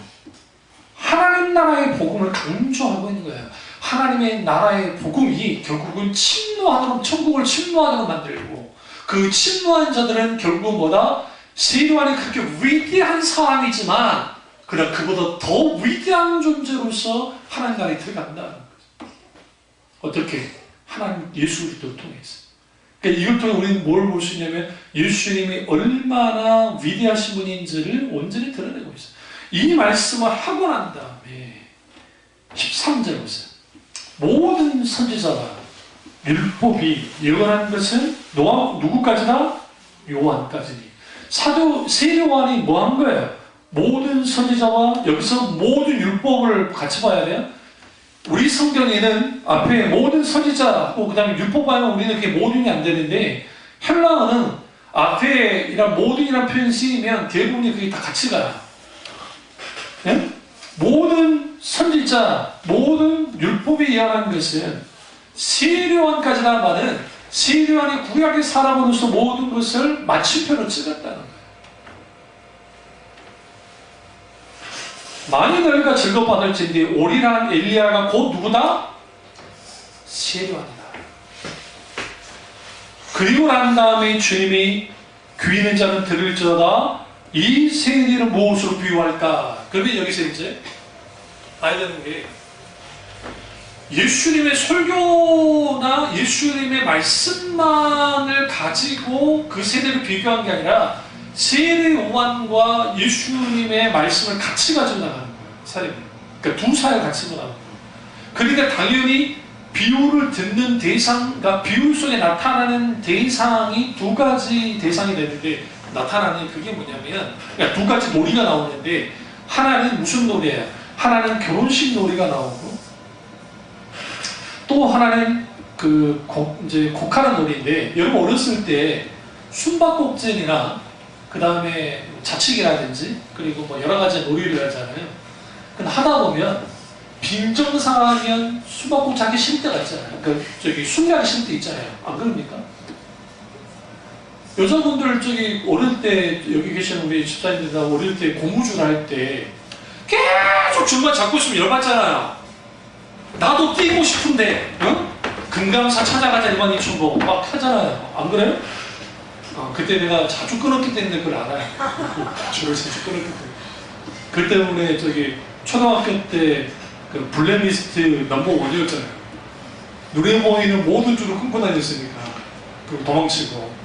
하나님 나라의 복음을 강조하고 있는 거예요. 하나님의 나라의 복음이 결국은 침노하도록 천국을 침노하도록 만들고 그 침노한 자들은 결국 뭐다? 세례요한이 그렇게 위대한 사람이지만 그러나 그보다 더 위대한 존재로서 하나님 나라에 들어간다는 거죠. 어떻게? 하나님 예수 그리스도를 통해서. 그러니까 이걸 통해 우리는 뭘 볼 수 있냐면 예수님이 얼마나 위대하신 분인지를 온전히 드러내고 있어요. 이 말씀을 하고 난 다음에 13절 보세요. 모든 선지자가 율법이 예언한 것은 누구까지나? 요한까지니. 사도 세례요한이 뭐 한 거예요? 모든 선지자와 여기서 모든 율법을 같이 봐야 돼요. 우리 성경에는 앞에 모든 선지자하고 그 다음에 율법 하면 우리는 그게 모든이 안 되는데 헬라어는 앞에 이런 모든이라는 표현이 쓰이면 대부분이 그게 다 같이 가요. 네? 모든 선지자, 모든 율법이 예언한 것은 세례요한까지라는 말은 세례요한이 구약의 사람으로서 모든 것을 마침표로 찍었다는 거예요. 많이 너희가 즐거워받을진데 오리란 엘리야가 곧 누구다? 세례요한이다. 그리고 난 다음에 주님이 귀 있는 자는 들을지어다 이 세례를 무엇으로 비유할까? 그러면 여기서 이제 봐야 되는 게 예수님의 설교나 예수님의 말씀만을 가지고 그 세대를 비교한 게 아니라 세례요한과 예수님의 말씀을 같이 가지고 나가는 거예요. 사례. 그러니까 두 사례를 같이 나가는 거예요. 그러니까 당연히 비유를 듣는 대상, 그러니까 비유 속에 나타나는 대상이 두 가지 대상이 되는데 나타나는 그게 뭐냐면 그러니까 두 가지 놀이가 나오는데 하나는 무슨 놀이예요? 하나는 결혼식 놀이가 나오고 또 하나는 이제 곡하는 놀이인데 여러분 어렸을 때 숨바꼭질이나 그 다음에 자치기라든지 그리고 뭐 여러 가지 놀이를 하잖아요. 근데 하다 보면 빈정상하면 숨바꼭질 하기 싫을 때가 있잖아요. 숨기하기 싫을 때 있잖아요. 안 그럽니까? 여자분들 어릴 때 여기 계시는 우리 집사님들 어릴 때 고무줄 할 때 계속 줄만 잡고 있으면 열받잖아요. 나도 뛰고 싶은데 금강사 찾아가자 일반 이춘보 막 하잖아요. 안 그래요? 그때 내가 자주 끊었기 때문에 그걸 알아요. 줄을 자주 끊었기 때문에. 그 때문에 초등학교 때 그 블랙리스트 넘버 1이었잖아요. 눈에 보이는 모든 줄을 끊고 다녔으니까. 그리고 도망치고.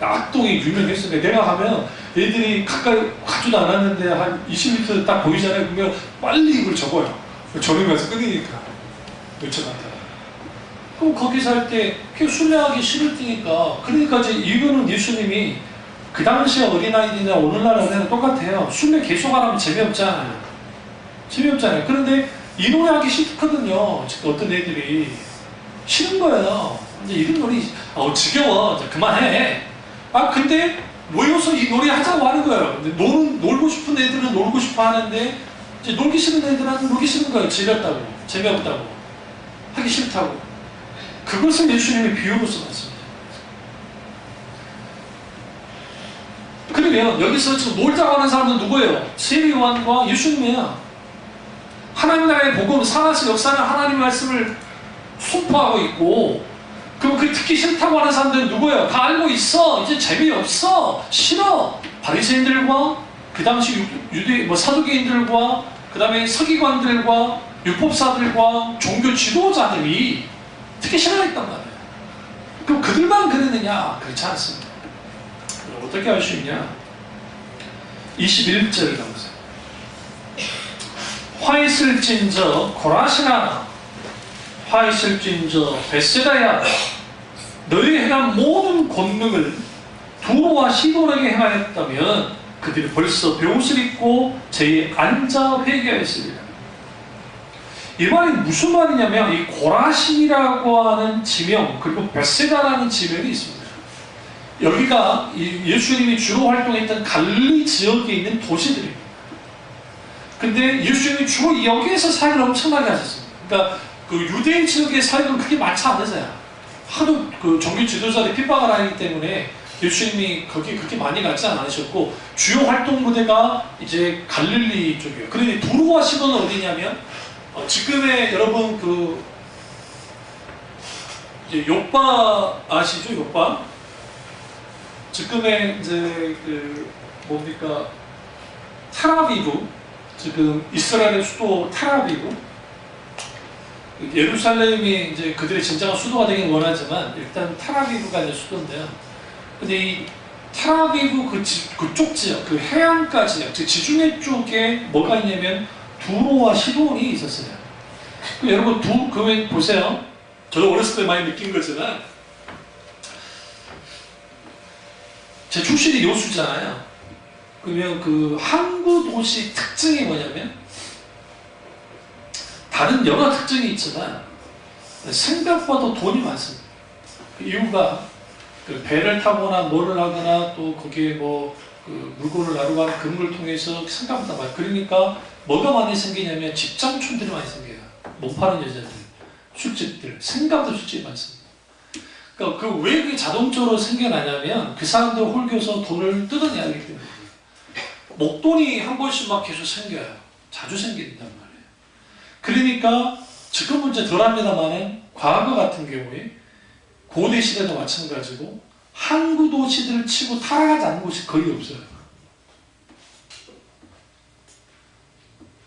악동이 유명했으니까 내가 하면 애들이 가까이 가지도 않았는데 한 20m 딱 보이잖아요. 그러면 빨리 이걸 접어요. 저리 가서 끊으니까. 놓쳐놨다. 그럼 거기서 할 때 순례하기 싫을 테니까. 그러니까 이거는 예수님이 그 당시에 어린아이들이나 오늘날 어린아이는 똑같아요. 순례 계속 안 하면 재미없잖아요. 재미없잖아요. 그런데 이 노래 하기 싫거든요. 지금 어떤 애들이 싫은 거예요. 이제 이런 노래 지겨워. 이제 그만해. 근데 모여서 이 노래 하자고 하는 거예요. 근데 놀고 싶은 애들은 놀고 싶어 하는데 이제 놀기 싫은 애들은 놀기 싫은 거예요. 지겹다고, 재미없다고, 하기 싫다고. 그것을 예수님이 비유로 써놨습니다. 그러면 여기서 지금 놀자고 하는 사람은 누구예요? 세리요한과 예수님이에요. 하나님 나라의 복음, 살아서 역사는 하나님의 말씀을 선포하고 있고, 그럼 그 듣기 싫다고 하는 사람들은 누구예요? 다 알고 있어. 이제 재미없어. 싫어. 바리새인들과 그 당시 유대 사두개인들과 그 다음에 서기관들과 율법사들과 종교 지도자들이 특히 싫어했단 말이에요. 그럼 그들만 그랬느냐? 그렇지 않습니다. 어떻게 할 수 있냐? 21절이라고 하세요. 화 있을진저 고라시나, 화 있을진저 벳세다야, 너희 행한 모든 권능을 두로와 시돈에게 행하였다면 그들이 벌써 베옷을 입고 제에 앉아 회개하였으리라. 이 말이 무슨 말이냐면 이 고라신이라고 하는 지명 그리고 벳세다라는 지명이 있습니다. 여기가 예수님이 주로 활동했던 갈릴리 지역에 있는 도시들입니다. 근데 예수님이 주로 여기에서 사역을 엄청나게 하셨습니다. 그러니까 그 유대인 지역의 사역은 그렇게 많지 않으세요. 하도 그 종교 지도자들이 핍박을 하기 때문에 예수님이 거기 그렇게 많이 가지 않으셨고 주요 활동 무대가 이제 갈릴리 쪽이에요. 그런데 두로와 시돈은 어디냐면 지금의 여러분 그 이제 요빠 아시죠? 요빠? 지금의 이제 그 뭡니까? 텔아비브, 지금 이스라엘의 수도 텔아비브, 예루살렘이 이제 그들의 진정한 수도가 되긴 원하지만 일단 텔아비브가 이제 수도인데요. 근데 이 텔아비브 그쪽 지역, 그 해안가 지역, 즉 지중해 쪽에 뭐가 있냐면 두로와 시돈이 있었어요. 여러분 그 보세요. 저도 어렸을 때 많이 느낀 거지만 제 출신이 여수잖아요. 그러면 그 항구 도시 특징이 뭐냐면 다른 여러 특징이 있지만 생각보다 돈이 많습니다. 그 이유가 그 배를 타거나 뭐를 하거나 또 거기에 뭐 그 물건을 나르고 하는 그런 걸 통해서 생각보다 많이, 그러니까 뭐가 많이 생기냐면 집장촌들이 많이 생겨요. 몸 파는 여자들, 술집들, 생각보다 술집이 많습니다. 그러니까 그 왜 그게 자동적으로 생겨나냐면 그 사람들 홀겨서 돈을 뜯어내야 하기 때문에 목돈이 한 번씩 막 계속 생겨요. 자주 생긴단 말이에요. 그러니까 지금은 이제 덜합니다만은 과거 같은 경우에 고대 시대도 마찬가지고 항구 도시들을 치고 타락하지 않는 곳이 거의 없어요.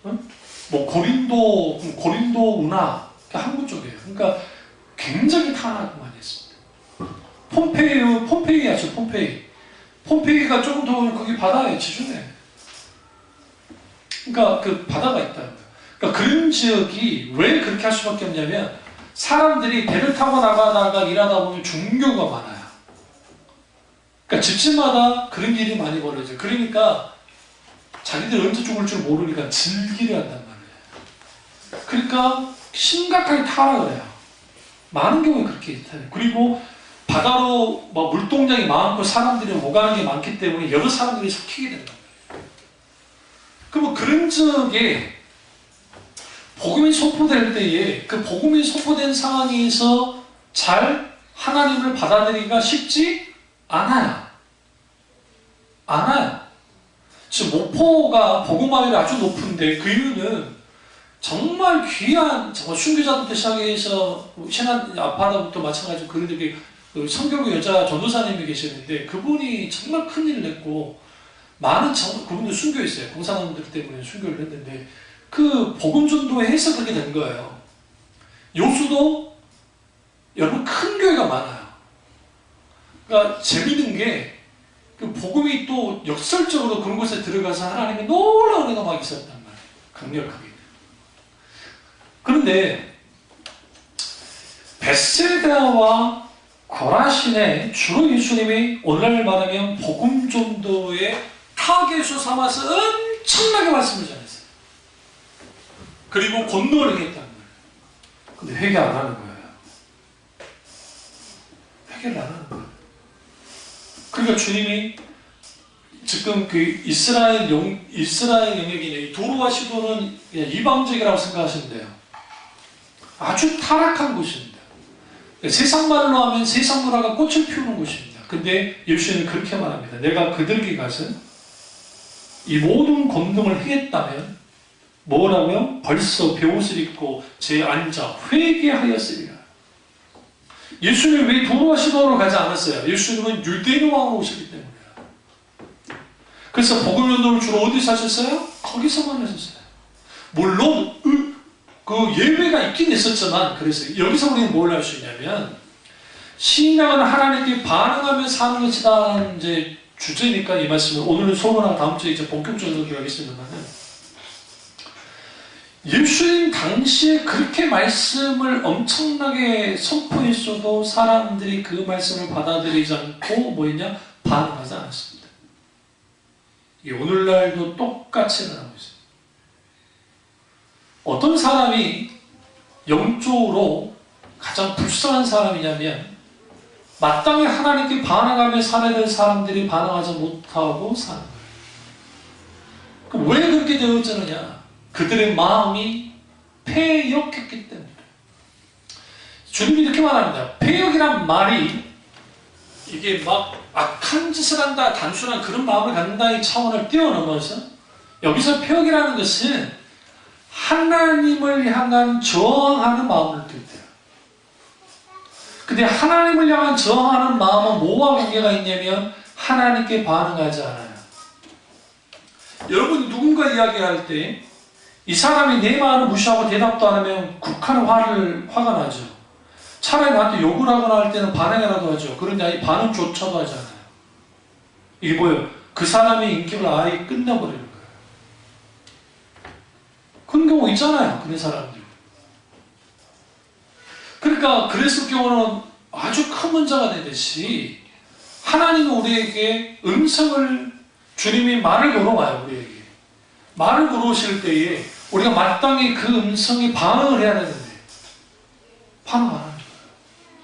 응? 뭐 고린도 운하 항구 쪽이에요. 그러니까 굉장히 타락을 많이 했습니다. 폼페이 아시죠? 폼페이가 조금 더 오면 거기 바다에 지중해. 그러니까 그 바다가 있다는 거예요. 그러니까 그런 지역이 왜 그렇게 할 수밖에 없냐면 사람들이 배를 타고 나가다가 일하다 보면 종교가 많아요. 그러니까 집집마다 그런 일이 많이 벌어져요. 그러니까 자기들 언제 죽을 줄 모르니까 즐기려 한단 말이에요. 그러니까 심각하게 타락을 해요. 많은 경우에 그렇게 있어요. 그리고 바다로 뭐 물동량이 많고 사람들이 오가는 게 많기 때문에 여러 사람들이 섞이게 된다. 그러면 그런 지역에 복음이 선포될 때에 그 복음이 선포된 상황에서 잘 하나님을 받아들이기가 쉽지 않아요. 지금 목포가 복음화율이 아주 높은데 그 이유는 정말 귀한 순교자부터 시작해서 신안 앞바다부터 마찬가지로 그런데 그 성교구 여자 전도사님이 계시는데 그분이 정말 큰일을 냈고 많은 그분도 순교했어요. 공산党들 때문에 순교를 했는데 그 복음 전도해서 그렇게 된 거예요. 여수도 여러분 큰 교회가 많아요. 그러니까 재밌는 게 그 복음이 또 역설적으로 그런 곳에 들어가서 하나님의 놀라운 은혜가 막 있었단 말이에요. 강력하게. 그런데 벳세다와 고라신에 주로 예수님이 오늘날 말하면 복음 전도의 타겟으로 삼아서 엄청나게 말씀을 전했어요. 그리고 권능을 행했다는 거예요. 근데 회개 안 하는 거예요. 회개를 안 하는 거예요. 그러니까 주님이 지금 그 이스라엘 영역이네, 도로와 시도는 이방적이라고 생각하시면 돼요. 아주 타락한 곳입니다. 세상 말로 하면 세상 문화가 꽃을 피우는 곳입니다. 근데 예수님은 그렇게 말합니다. 내가 그들에게 가서 이 모든 권능을 행했다면 뭐라고요? 벌써 베옷을 입고 제 앉아 회개하였으리라. 예수님은 왜 도로와 시도로 가지 않았어요? 예수님은 유대인 왕으로 오셨기 때문이에요. 그래서 복음 운동을 주로 어디서 하셨어요? 거기서만 하셨어요. 물론 그 예외가 있긴 있었지만, 그래서 여기서 우리는 뭘 할 수 있냐면, 신앙은 하나님께 반응하며 사는 것이다라는 이제 주제니까 이 말씀을 오늘은 소문하고 다음 주에 이제 본격적으로 들어가겠습니다만은, 예수님 당시에 그렇게 말씀을 엄청나게 선포했어도 사람들이 그 말씀을 받아들이지 않고 뭐였냐? 반응하지 않았습니다. 오늘날도 똑같이 일어나고 있습니다. 어떤 사람이 영적으로 가장 불쌍한 사람이냐면, 마땅히 하나님께 반응하며 살아야 될 사람들이 반응하지 못하고 사는 거예요. 왜 그렇게 되어지느냐? 그들의 마음이 패역했기 때문에. 주님이 이렇게 말합니다. 패역이란 말이 이게 막 악한 짓을 한다, 단순한 그런 마음을 갖는다의 차원을 뛰어넘어서, 여기서 패역이라는 것은 하나님을 향한 저항하는 마음을 뜻해요. 근데 하나님을 향한 저항하는 마음은 뭐와 관계가 있냐면 하나님께 반응하지 않아요. 여러분 누군가 이야기할 때 이 사람이 내 말을 무시하고 대답도 안 하면 국하는 화가 나죠. 차라리 나한테 욕을 하거나 할 때는 반응이라도 하죠. 그런데 이 반응조차도 하지 않아요. 이게 뭐예요? 그 사람의 인격을 아예 끝내버리는 거예요. 그런 경우 있잖아요. 그런 사람들. 그러니까 그랬을 경우는 아주 큰 문제가 되듯이, 하나님은 우리에게 음성을, 주님이 말을 걸어와요. 우리에게 말을 걸어오실 때에 우리가 마땅히 그 음성에 반응을 해야 되는데 반응 안 하는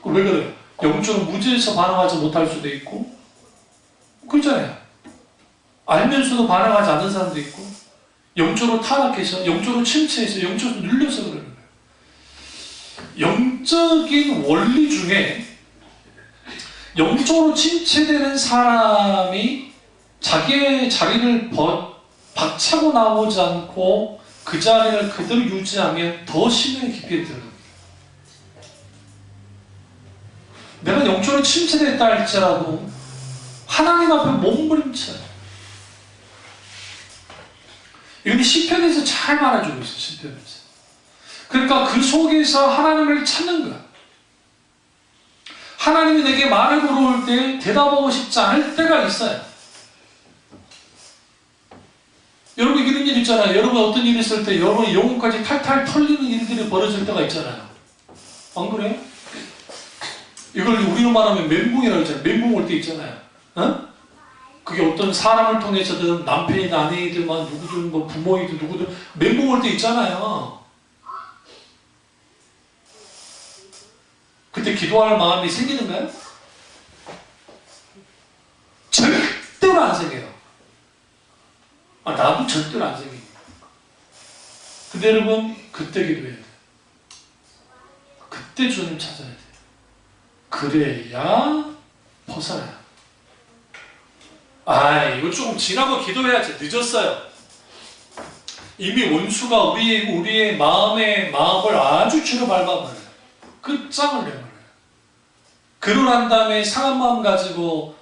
거예요. 왜 그래요? 영적으로 무지해서 반응하지 못할 수도 있고, 그렇잖아요. 알면서도 반응하지 않는 사람도 있고, 영적으로 타락해서, 영적으로 침체해서, 영적으로 눌려서 그러는 거예요. 영적인 원리 중에 영적으로 침체되는 사람이 자기의 자리를 박차고 나오지 않고 그 자리를 그대로 유지하면 더 심하게 깊이 들어갑니다. 내가 영적으로 침체됐다 할지라도 하나님 앞에 몸부림쳐요. 이건 시편에서 잘 말해주고 있어요. 시편에서. 그러니까 그 속에서 하나님을 찾는 거야. 하나님이 내게 말을 걸어올 때 대답하고 싶지 않을 때가 있어요. 여러분 이런 일 있잖아요. 여러분 어떤 일이 있을 때 여러분 영혼까지 탈탈 털리는 일들이 벌어질 때가 있잖아요. 안 그래요? 이걸 우리로 말하면 멘붕이라고 하잖아요. 멘붕 올 때 있잖아요. 어? 그게 어떤 사람을 통해서든 남편이나 아내이들만 누구든 뭐 부모이든 누구든 멘붕 올 때 있잖아요. 그때 기도할 마음이 생기는가요? 절대로 안 생겨요. 나도 절대로 안 생깁니다. 근데 여러분 그때 기도해야 돼요. 그때 주님 찾아야 돼요. 그래야 벗어나요. 이거 조금 지나고 기도해야지. 늦었어요. 이미 원수가 우리의 마음을 아주 뒤로 밟아버려요. 끝장을 내버려요. 그러고 난 다음에 상한 마음 가지고,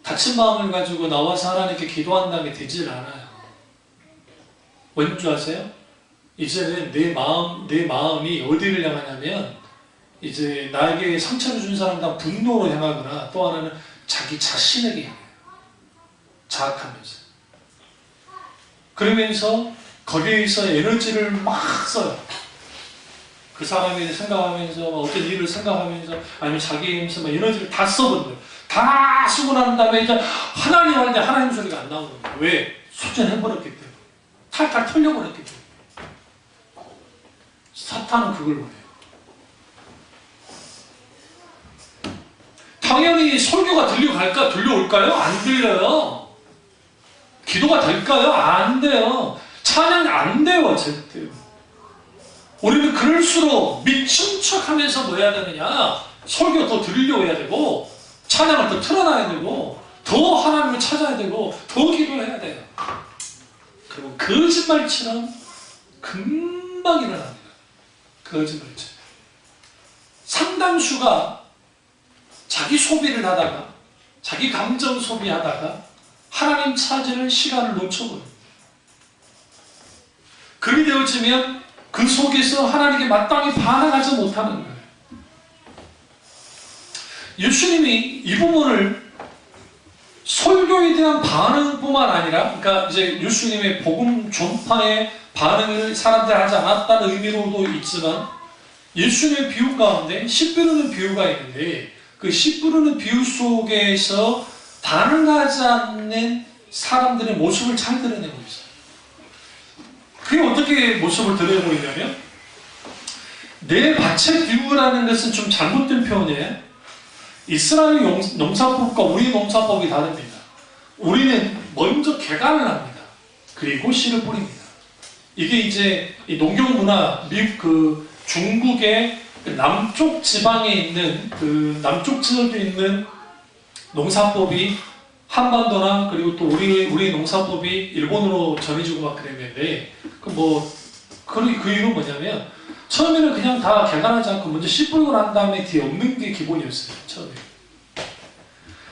다친 마음을 가지고 나와서 하나님께 기도한 다음에 되질 않아요. 뭔 줄 아세요? 이제는 내 마음이 어디를 향하냐면, 이제 나에게 상처를 준 사람과 분노로 향하거나, 또 하나는 자기 자신에게 향해요. 자학하면서. 그러면서 거기에서 에너지를 막 써요. 그 사람에 생각하면서, 어떤 일을 생각하면서, 아니면 자기에서 에너지를 다 써버린 거예요. 다 쓰고 난 다음에 이제 하나님 할 때 하나님 소리가 안 나오는 거예요. 왜? 수전해버렸기 때문에. 탈탈 털려버렸기 때문에. 사탄은 그걸 원해요. 당연히 설교가 들려올까요? 안 들려요. 기도가 될까요? 안 돼요. 찬양이 안 돼요, 절대. 우리는 그럴수록 미친 척 하면서 뭐 해야 되느냐? 설교 더 들려야 되고, 찬양을 더 틀어놔야 되고, 더 하나님을 찾아야 되고, 더 기도해야 돼요. 그리고 거짓말처럼 금방 일어납니다. 거짓말처럼. 상당수가 자기 소비를 하다가, 자기 감정 소비하다가 하나님 찾을 시간을 놓쳐버려요. 그리 되어지면 그 속에서 하나님께 마땅히 반응하지 못하는 거예요. 예수님이 이 부분을 설교에 대한 반응뿐만 아니라, 그러니까 이제 예수님의 복음 전파에 반응을 사람들이 하지 않았다는 의미로도 있지만, 예수님의 비유 가운데 씨 뿌리는 비유가 있는데, 그 씨 뿌리는 비유 속에서 반응하지 않는 사람들의 모습을 잘 드러내고 있어요. 그게 어떻게 모습을 드러내고 있냐면, 내 밭에 비유라는 것은 좀 잘못된 표현이에요. 이스라엘 농사법과 우리 농사법이 다릅니다. 우리는 먼저 개간을 합니다. 그리고 씨를 뿌립니다. 이게 이제 농경 문화, 미국 중국의 남쪽 지방에 있는 남쪽 지역에 있는 농사법이 한반도나 그리고 또 우리 농사법이 일본으로 전해지고 막 그랬는데, 그 이유는 뭐냐면, 처음에는 그냥 다 개간하지 않고 먼저 씨 뿌리고 난 다음에 뒤에 엎는 게 기본이었어요. 처음에.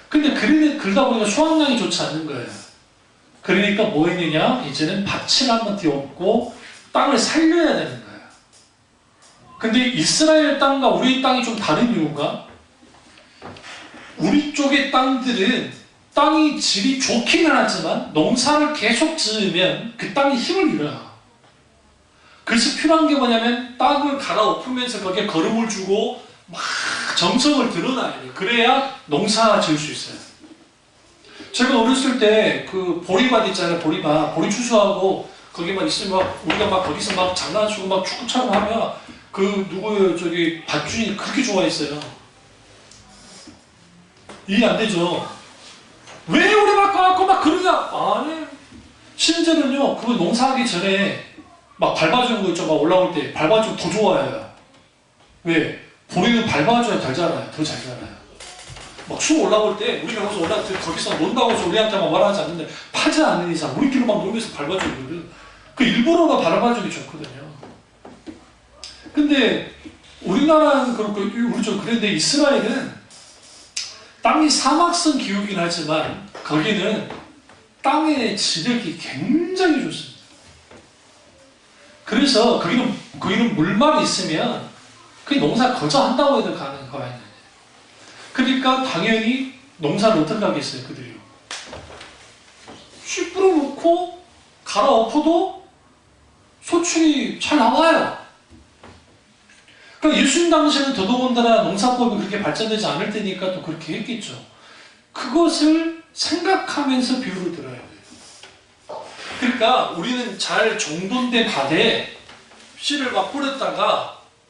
근데 그러다 보니까 수확량이 좋지 않는 거예요. 그러니까 뭐 했느냐? 이제는 밭을 한번 뒤에 엎고 땅을 살려야 되는 거예요. 근데 이스라엘 땅과 우리 땅이 좀 다른 이유가, 우리 쪽의 땅들은 땅이 질이 좋기는 하지만 농사를 계속 지으면 그 땅이 힘을 잃어요. 그래서 필요한 게 뭐냐면, 땅을 갈아엎으면서 거기에 거름을 주고 막 정성을 드러나야 돼요. 그래야 농사 지을 수 있어요. 제가 어렸을 때 그 보리밭 있잖아요. 보리 추수하고 거기 막 있으면 우리가 막 거기서 막 장난치고 막 축구처럼 하면 저기 밭주인이 그렇게 좋아했어요. 이해 안 되죠? 왜 우리 밭 가갖고 막 그러냐? 아니, 심지어는요, 그거 농사하기 전에 막 밟아주는 거 있죠. 막 올라올 때 밟아주면 더 좋아해요. 왜? 보리는 밟아줘야 더 잘 자라요. 막 수 올라올 때 우리가 거기서 논다고 해서 우리한테 막 말하지 않는데, 파지 않는 이상 우리끼리 막 놀면서 밟아주거든. 그 일부러가 밟아주기 좋거든요. 근데 우리나라는 그렇고 그런데 이스라엘은 땅이 사막성 기후긴 하지만 거기는 땅의 지력이 굉장히 좋습니다. 그래서 거기는 물만 있으면 그 농사 거저 한다고 해도 가는 거예요. 그러니까 당연히 농사를 어떻게 하겠어요, 그들이요? 씨 뿌려놓고 갈아엎어도 소출이 잘 나와요. 그러니까 예수님 당시에는 더더군다나 농사법이 그렇게 발전되지 않을 때니까 또 그렇게 했겠죠. 그것을 생각하면서 비유를 들어야 돼요. 그러니까 우리는 잘 정돈된 밭에 씨를 막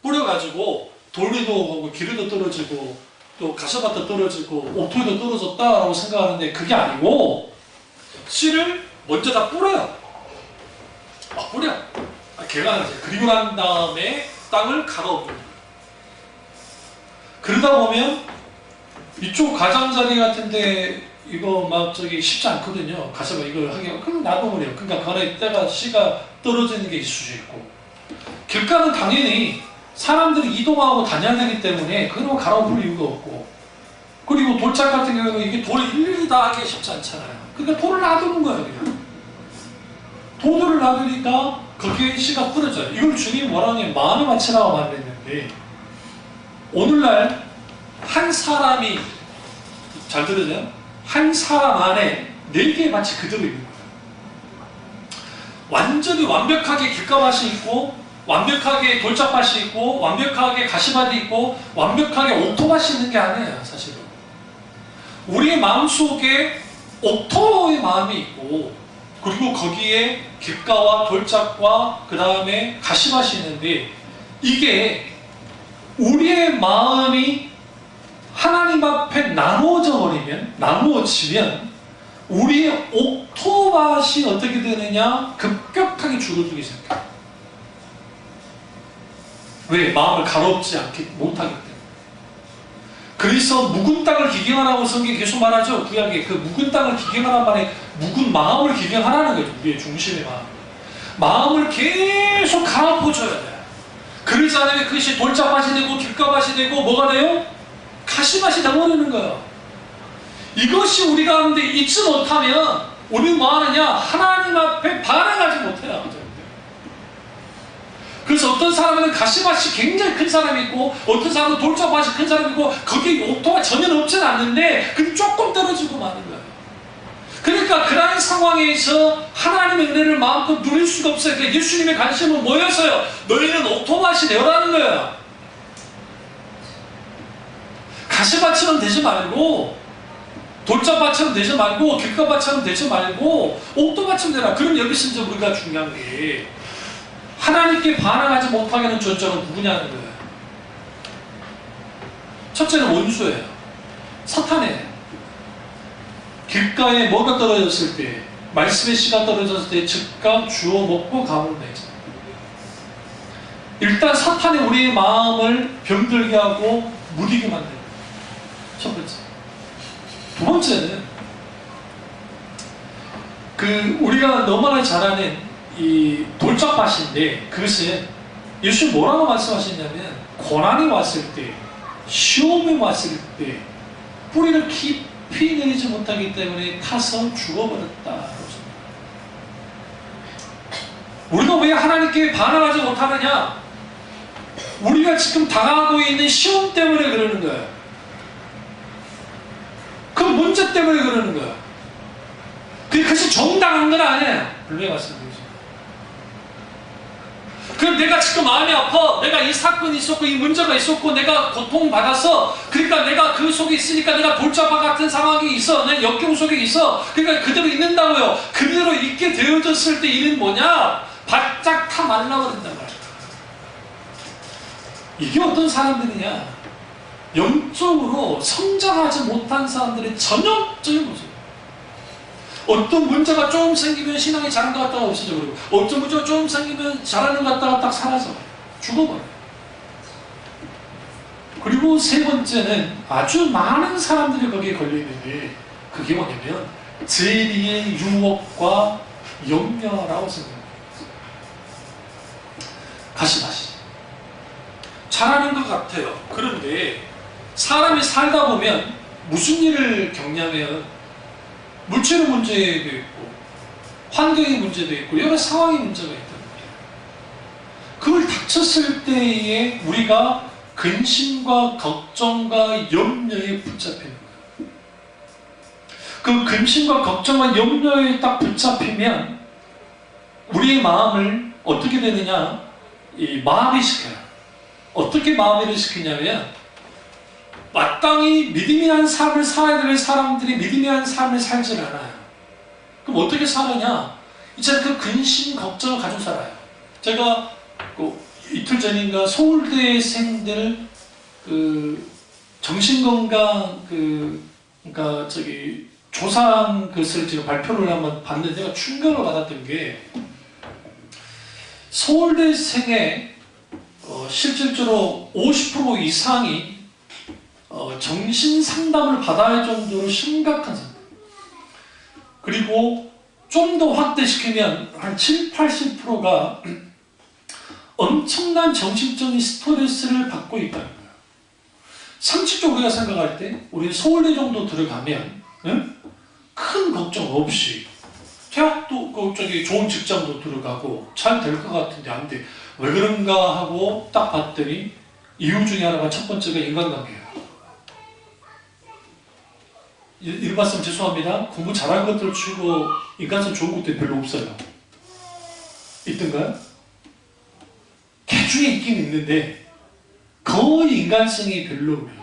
뿌려가지고 돌리도 하고 기르도 떨어지고 또 가시밭도 떨어지고 옥토리도 떨어졌다라고 생각하는데, 그게 아니고 씨를 먼저 다 뿌려요. 개간을 해요. 그리고 난 다음에 땅을 갈아엎는 거예요. 그러다 보면 이쪽 가장자리 같은데 이거 막 쉽지 않거든요. 가서 이걸 하기가, 그럼 놔둬버려요. 그러니까 그 안에 때가 씨가 떨어지는 게 있을 수 있고, 길가는 당연히 사람들이 이동하고 다녀야 되기 때문에 그런 거 갈아엎을 이유가 없고, 그리고 돌짝 같은 경우는 이게 돌을 일일이 다 하기 쉽지 않잖아요. 그러니까 돌을 놔두는 거예요. 그냥 돌을 놔두니까 거기에 씨가 뿌려져요. 이걸 주님이 뭐라냐면 만의 밭이라고 말했는데, 오늘날 한 사람이, 잘 들으세요? 한 사람 안에 4개의 밭이 그대로 있는 거예요. 완전히 완벽하게 길가밭이 있고, 완벽하게 돌짝밭이 있고, 완벽하게 가시밭이 있고, 완벽하게 옥토밭이 있는 게 아니에요, 사실은. 우리의 마음속에 옥토의 마음이 있고, 그리고 거기에 길가와 돌짝과 그 다음에 가시밭이 있는데, 이게 우리의 마음이 하나님 앞에 나누어지면 우리의 옥토밭이 어떻게 되느냐? 급격하게 줄어들기 시작해요. 왜? 마음을 가롭지 못하기 때문에. 그래서 묵은 땅을 기경하라고 성경이 계속 말하죠. 구약에 그 묵은 땅을 기경하라는 말에 묵은 마음을 기경하라는 거죠. 우리의 중심의 마음을 계속 갈아엎어줘야 돼요. 그러지 않으면 그것이 돌짝밭이 되고 길가밭이 되고 뭐가 돼요? 가시밭이 되어버리는 거예요. 이것이 우리 가운데 잊지 못하면 우리는 뭐 하느냐? 하나님 앞에 반응하지 못해요. 그래서 어떤 사람은 가시밭이 굉장히 큰 사람이 있고 어떤 사람은 돌짝밭이 큰 사람이 있고 거기에 옥토가 전혀 없지는 않는데 그 조금 떨어지고 마는 거예요. 그러니까 그런 상황에서 하나님의 은혜를 마음껏 누릴 수가 없어요. 그러니까 예수님의 관심은 뭐였어요? 너희는 옥토밭이 되어라는 거예요. 가시밭처럼 되지 말고 돌짝밭처럼 되지 말고 길가밭처럼 되지 말고 옥토밭처럼 되라. 그럼 여기서 이제 우리가 중요한 게 하나님께 반응하지 못하게 하는 전적은 누구냐는 거예요. 첫째는 원수예요. 사탄이에요. 길가에 뭐가 떨어졌을 때, 말씀의 씨가 떨어졌을 때 즉각 주워 먹고 가물을 내죠. 일단 사탄이 우리의 마음을 병들게 하고 무디게 만듭니다. 첫 번째. 두 번째는 우리가 너무나 잘 아는 이 돌짝밭인데 그것은 예수님 뭐라고 말씀하셨냐면 고난이 왔을 때, 시험이 왔을 때 뿌리를 깊이 내리지 못하기 때문에 타서 죽어버렸다. 우리가 왜 하나님께 반응하지 못하느냐? 우리가 지금 당하고 있는 시험 때문에 그러는 거예요. 그 문제 때문에 그러는 거예요. 그것이 정당한 건 아니에요. 분명히 말씀드리죠. 그럼 내가 지금 마음이 아파. 내가 이 사건이 있었고 이 문제가 있었고 내가 고통받아서 그러니까 내가 그 속에 있으니까 내가 돌짝밭 같은 상황이 있어. 내 역경 속에 있어. 그러니까 그대로 있는다고요. 그대로 있게 되어졌을 때 일은 뭐냐? 바짝 타 말라버린단 말이야. 이게 어떤 사람들이냐? 영적으로 성장하지 못한 사람들의 전형적인 모습. 어떤 문제가 조금 생기면 신앙이 잘한 것 같다가 없어져버리고 어떤 문제가 조금 생기면 잘하는 것 같다가 딱 사라져버려요. 죽어버려요. 그리고 세 번째는 아주 많은 사람들이 거기에 걸려있는데 그게 뭐냐면 죄의 유혹과 염려라고 생각합니다. 가시밭이 잘하는 것 같아요. 그런데 사람이 살다 보면 무슨 일을 겪냐면 물질의 문제도 있고 환경의 문제도 있고 여러 상황의 문제가 있단 말이에요. 그걸 닥쳤을 때에 우리가 근심과 걱정과 염려에 붙잡히는 거예요. 그 근심과 걱정과 염려에 딱 붙잡히면 우리의 마음을 어떻게 되느냐? 이 마비시켜요. 어떻게 마비를 시키냐면 마땅히 믿음이란 삶을 살아야 될 사람들이 믿음이란 삶을 살질 않아요. 그럼 어떻게 살느냐? 이제 그 근심, 걱정을 가지고 살아요. 제가 이틀 전인가 서울대생들 정신건강 그러니까 조사한 것을 제가 발표를 한번 봤는데 제가 충격을 받았던 게 서울대생의 실질적으로 50% 이상이 정신 상담을 받아야 할 정도로 심각한 상태. 그리고 좀 더 확대시키면 한 7, 80%가 엄청난 정신적인 스트레스를 받고 있다는 거예요. 상식적으로 우리가 생각할 때 우리 서울대 정도 들어가면 큰 걱정 없이 대학도 좋은 직장도 들어가고 잘 될 것 같은데 안 돼. 왜 그런가 하고 딱 봤더니 이유 중에 하나가 첫 번째가 인간관계예요. 이런 말씀 죄송합니다. 공부 잘한 것들 치고 인간성 좋은 것들이 별로 없어요. 있던가요? 개 중에 있긴 있는데 거의 인간성이 별로예요.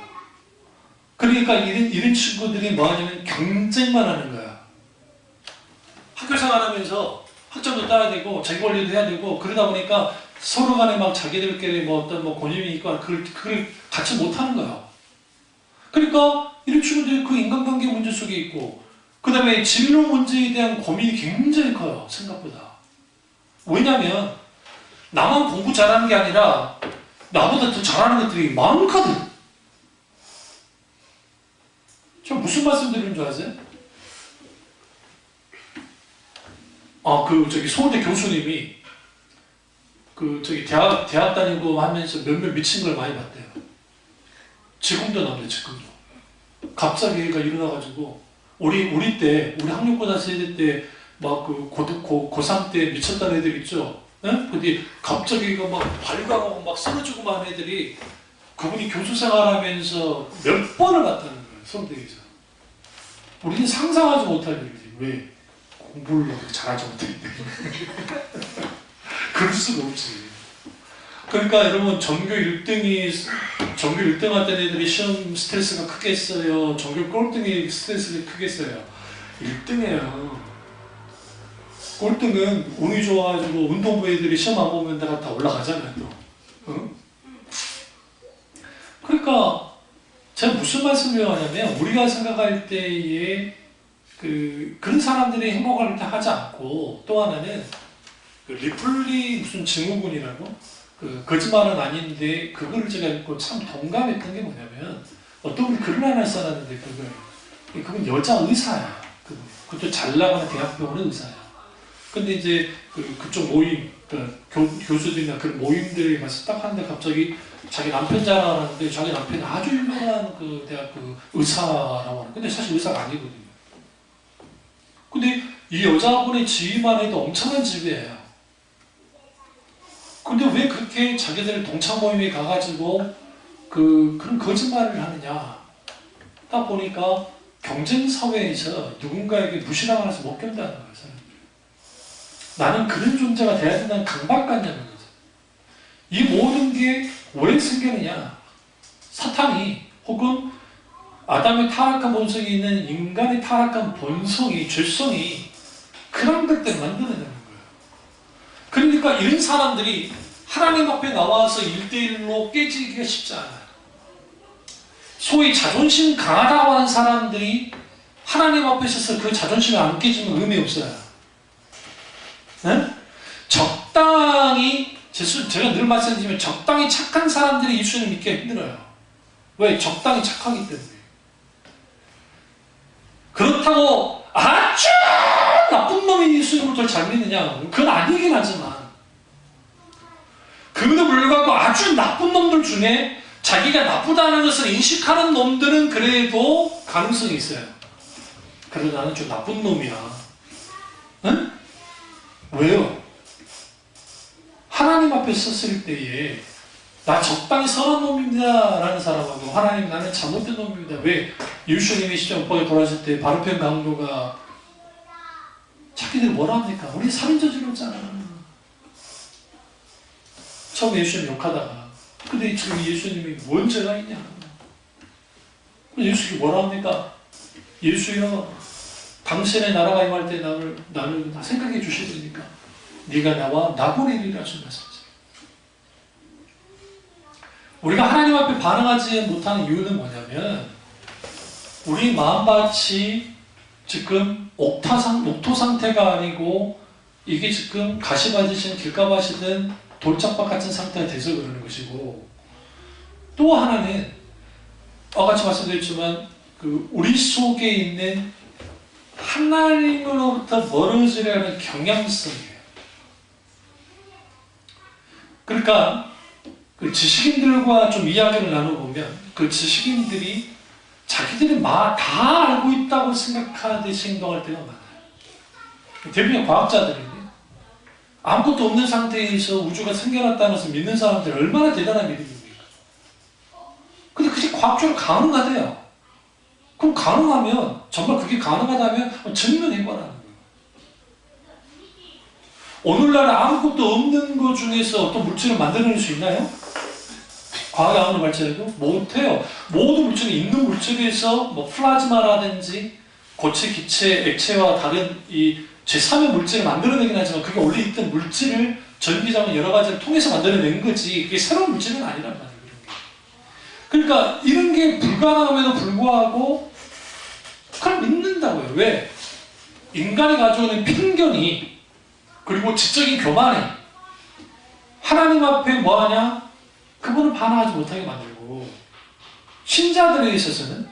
그러니까 이런 친구들이 뭐 하냐면 경쟁만 하는 거야. 학교 생활하면서 학점도 따야 되고 자기 관리도 해야 되고 그러다 보니까 서로 간에 막 자기들끼리 뭐 어떤 뭐 권위이 있거나 그걸 같이 못하는 거야. 그러니까 이런 친구들이 그 인간관계 문제 속에 있고, 그 다음에 진로 문제에 대한 고민이 굉장히 커요, 생각보다. 왜냐면 나만 공부 잘하는 게 아니라 나보다 더 잘하는 것들이 많거든. 저 무슨 말씀 드리는 줄 아세요? 서울대 교수님이 대학 다니고 하면서 몇몇 미친 걸 많이 봤대요. 지금도 나오네, 지금도. 갑자기 얘가 일어나가지고, 우리 학력고사 세대 때, 막 고3 때 미쳤다는 애들 있죠? 예? 근데 갑자기 이거 막 발광하고 막 쓰러지고 하는 애들이 그분이 교수 생활하면서 몇 번을 봤다는 거예요, 서울대에서. 우리는 상상하지 못할 일이지. 왜? 공부를 그렇게 잘하지 못했는데. 그럴 수가 없지. 그러니까 여러분, 전교 1등 할 때 애들이 시험 스트레스가 크겠어요? 전교 꼴등이 스트레스가 크겠어요? 1등이에요. 꼴등은 운이 좋아가지고 운동부 애들이 시험 안 보면 다 올라가잖아요, 또. 응? 그러니까 제가 무슨 말씀을 하냐면, 우리가 생각할 때에 그런 사람들이 행복할 때 하지 않고, 또 하나는 리플리 무슨 증후군이라고, 거짓말은 아닌데 그거를 제가 읽고 참 동감했던 게 뭐냐면, 어떤 분이 글을 하나 써놨는데, 그건 여자 의사야. 그것도 잘 나가는 대학병원의 의사야. 근데 이제 그쪽 모임, 교수들이나 그런 모임들에 가서 딱 하는데 갑자기 자기 남편 자랑하는데, 자기 남편이 아주 유명한 대학 의사라고 하는. 근데 사실 의사가 아니거든요. 근데 이 여자분의 지위만 해도 엄청난 지위예요. 근데 왜 그렇게 자기들 동창 모임에 가가지고 그런 거짓말을 하느냐? 딱 보니까 경쟁 사회에서 누군가에게 무시당하면서 못 견다는 거예요. 나는 그런 존재가 돼야 된다는 강박관념인 거죠. 이 모든 게 왜 생기느냐? 사탄이, 혹은 아담의 타락한 본성이 있는 인간의 타락한 본성이, 죄성이 그런 것들을 만들어내는 거예요. 그러니까 이런 사람들이 하나님 앞에 나와서 1대1로 깨지기가 쉽지 않아요. 소위 자존심 강하다고 하는 사람들이 하나님 앞에 서서 그 자존심이 안 깨지면 의미 없어요. 네? 적당히, 제가 늘 말씀드리면 적당히 착한 사람들이 예수님을 믿기 힘들어요. 왜? 적당히 착하기 때문에. 그렇다고 아주 나쁜 놈이 예수님을 잘 믿느냐? 그건 아니긴 하지만, 그럼에도 불구하고 아주 나쁜 놈들 중에 자기가 나쁘다는 것을 인식하는 놈들은 그래도 가능성이 있어요. 그래도 나는 좀 나쁜 놈이야. 응? 왜요? 하나님 앞에 섰을 때에 나 적당히 선한 놈입니다 라는 사람하고, 하나님 나는 잘못된 놈입니다. 왜? 예수님이 십자가에 돌아가실 때 바르펜 강도가 자기들 뭐라 합니까? 우리 살인 저질렀잖아. 처음에 예수님 욕하다가, 근데 지금 예수님이 뭔 죄가 있냐? 예수님이 뭐라 합니까? 예수여, 당신의 나라가 임할 때 나를 생각해 주시니까 네가 나와 나보내리라 하신 말씀이죠. 우리가 하나님 앞에 반응하지 못하는 이유는 뭐냐면, 우리 마음밭이 지금 옥토 상태가 아니고, 이게 지금 가시밭이든 길가밭이든 돌짝밭 같은 상태가 돼서 그러는 것이고, 또 하나는 같이 말씀드렸지만 우리 속에 있는 하나님으로부터 멀어지려는 경향성이에요. 그러니까 지식인들과 좀 이야기를 나눠보면, 지식인들이 자기들이 다 알고 있다고 생각하듯이 행동할 때가 많아요. 대부분 과학자들인데, 아무것도 없는 상태에서 우주가 생겨났다는 것을 믿는 사람들이 얼마나 대단한 믿음입니까? 근데 그게 과학적으로 가능하대요. 그럼 가능하면, 정말 그게 가능하다면 증명해봐라는 거예요. 오늘날 아무것도 없는 것 중에서 어떤 물질을 만들어낼 수 있나요? 과학이 아무리 발전해도 못해요. 모든 물질이 있는 물질에서 플라즈마라든지 고체, 기체, 액체와 다른 이 제3의 물질을 만들어내긴 하지만, 그게 원래 있던 물질을 전기장은 여러 가지를 통해서 만들어낸 거지 그게 새로운 물질은 아니란 말이에요. 그러니까 이런 게 불가능함에도 불구하고 그걸 믿는다고요. 왜? 인간이 가져오는 편견이 그리고 지적인 교만이 하나님 앞에 뭐하냐? 그분을 반응하지 못하게 만들고 신자들에 있어서는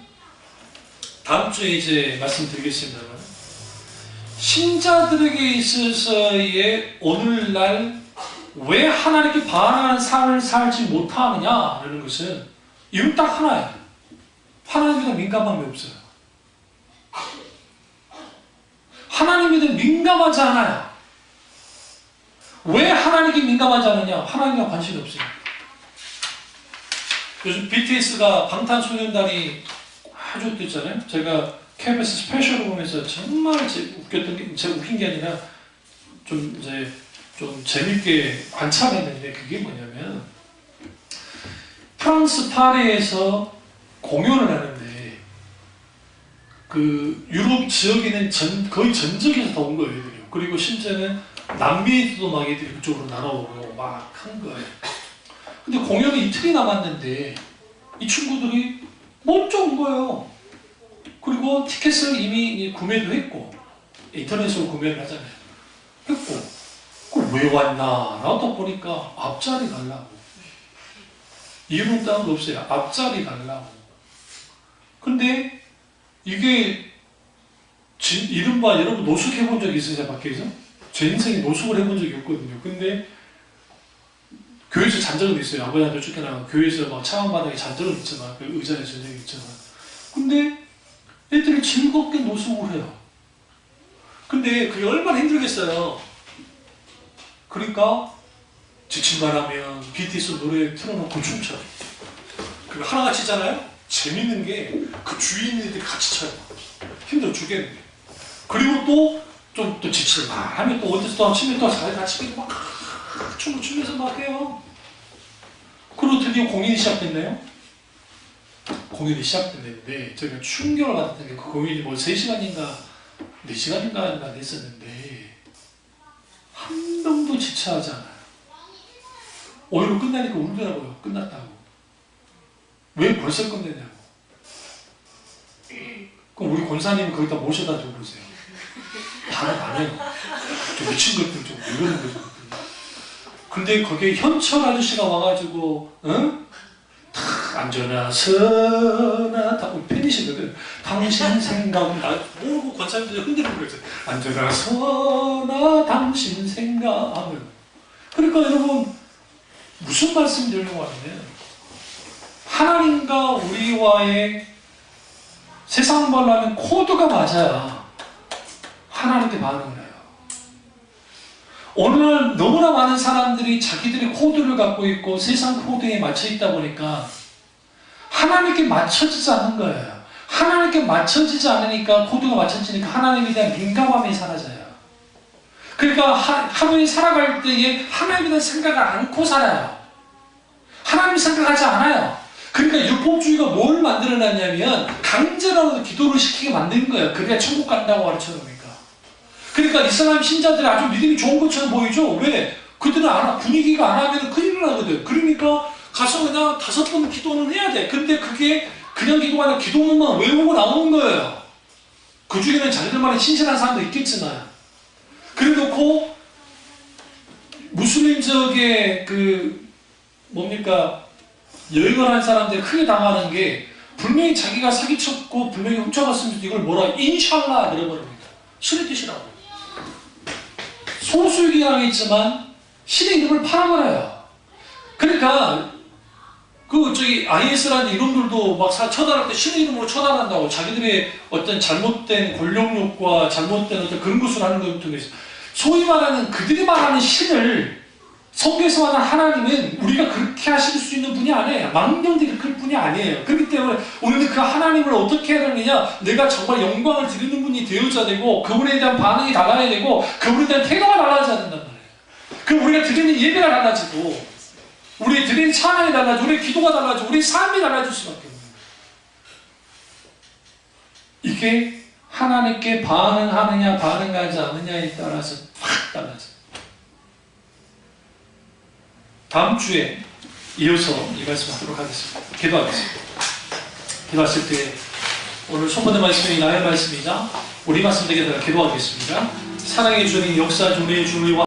다음 주에 이제 말씀드리겠습니다만 신자들에게 있어서의 오늘날 왜 하나님께 반응하는 삶을 살지 못하느냐라는 것은 이유는 딱 하나예요. 하나님에 대한 민감함이 없어요. 하나님에 대한 민감하지 않아요. 왜 하나님께 민감하지 않느냐? 하나님과 관심이 없어요. 요즘 BTS가 방탄소년단이 아주 됐잖아요. 제가 KBS 스페셜을 보면서 정말 웃겼던 게, 제가 웃긴 게 아니라 좀 재밌게 관찰했는데 그게 뭐냐면 프랑스 파리에서 공연을 하는데 그 유럽 지역에는 거의 전적에서 다 온 거예요. 애들이. 그리고 심지어는 남미에서도 막 애들이 그쪽으로 날아오고 막 한 거예요. 근데 공연이 이틀이 남았는데 이 친구들이 먼저 온 거예요. 그리고 티켓을 이미 구매도 했고 인터넷으로 구매를 하잖아요. 했고 그 왜 왔나? 나왔다 보니까 앞자리 가려고. 이유는 따로 없어요. 앞자리 가려고. 근데 이게 이른바 여러분 노숙해본 적이 있으세요? 밖에서? 제 인생에 노숙을 해본 적이 없거든요. 근데 교회에서 잔 적은 있어요. 아버지한테 쫓겨나고 교회에서 막 차원 바닥에 잔 적은 있지만 그 의자에 잔 적이 있지만 근데 애들이 즐겁게 노숙을 해요. 근데 그게 얼마나 힘들겠어요. 그러니까 지칠만 하면 BTS 노래 틀어놓고 춤춰요. 그리고 하나같이 있잖아요. 재밌는 게 그 주위에 있는 애들이 같이 춰요. 힘들어 죽겠는데. 그리고 또 지칠만 하면 또 어디서 또 치면 또 같이 막 춤을 추면서 막 해요. 그리고 드디어 공연이 시작됐네요. 공연이 시작됐는데 저희가 충격을 받았던 게 그 공연이 뭐 3시간인가 4시간인가 됐었는데 한 명도 지체하지 않아요. 오히려 끝나니까 울더라고요. 끝났다고. 왜 벌써 끝냈냐고. 그럼 우리 권사님이 거기다 모셔다 두고 보세요. 반응 안 해요. 좀 미친 것들 좀 이러는 거죠. 근데 거기에 현철 아저씨가 와가지고 응? 탁 앉아나 서나 다 팬이시거든. 당신 생각은 나 모르고 권사님들이 흔들는 거죠. 앉아나 서나 당신 생각을. 그러니까 여러분 무슨 말씀 드리려고 하냐면 하나님과 우리와의 세상 말로 코드가 맞아야 하나님께 반응을 해요. 오늘날 너무나 많은 사람들이 자기들의 코드를 갖고 있고 세상 코드에 맞춰 있다 보니까 하나님께 맞춰지지 않는 거예요. 하나님께 맞춰지지 않으니까 코드가 맞춰지니까 하나님에 대한 민감함이 사라져요. 그러니까 하루에 살아갈 때에 하나님에 대한 생각을 않고 살아요. 하나님 생각하지 않아요. 그러니까 율법주의가 뭘 만들어놨냐면 강제로 기도를 시키게 만든 거예요. 그래야 천국 간다고 가르쳐놓으니까. 그러니까 이슬람 신자들이 아주 믿음이 좋은 것처럼 보이죠. 왜? 그들은 분위기가 안 하면 큰일 나거든. 그러니까 가서 그냥 5번 기도는 해야 돼. 근데 그게 그냥 기도가 아니라 기도문만 외우고 나오는 거예요. 그 중에는 자기들만의 신실한 사람도 있겠지만. 그래놓고 무슬림 지역의 여행을 한 사람들이 크게 당하는 게 분명히 자기가 사기쳤고 분명히 훔쳐갔으면 이걸 뭐라 인샬라 그래버립니다. 신의 뜻이라고. 소수이긴 하겠지만 신의 이름을 팔아버려요. 그러니까 IS라는 이놈들도 막 처단할 때 신의 이름으로 처단한다고 자기들의 어떤 잘못된 권력욕과 잘못된 어떤 그런 것을 하는 것을 통해서 소위 말하는 그들이 말하는 신을 성경에서 말하는 하나님은 우리가 그렇게 하실 수 있는 분이 아니에요. 망령들이 그럴 분이 아니에요. 그렇기 때문에 우리는 그 하나님을 어떻게 해야 되느냐, 내가 정말 영광을 드리는 분이 되어져야 되고 그분에 대한 반응이 달라야 되고 그분에 대한 태도가 달라져야 된단 말이에요. 그럼 우리가 드리는 예배가 달라지고 우리 드리는 찬양이 달라지고 우리 기도가 달라지고 우리 삶이 달라질 수밖에 없는 거예요. 이게 하나님께 반응하느냐 반응하지 않느냐에 따라서 확 달라져요. 다음 주에 이어서 이 말씀 하도록 하겠습니다. 기도하겠습니다. 기도하실 때 오늘 소문의 말씀이 나의 말씀이자 우리 말씀 되게 기도하겠습니다. 사랑의 주님, 역사 주님의 주님과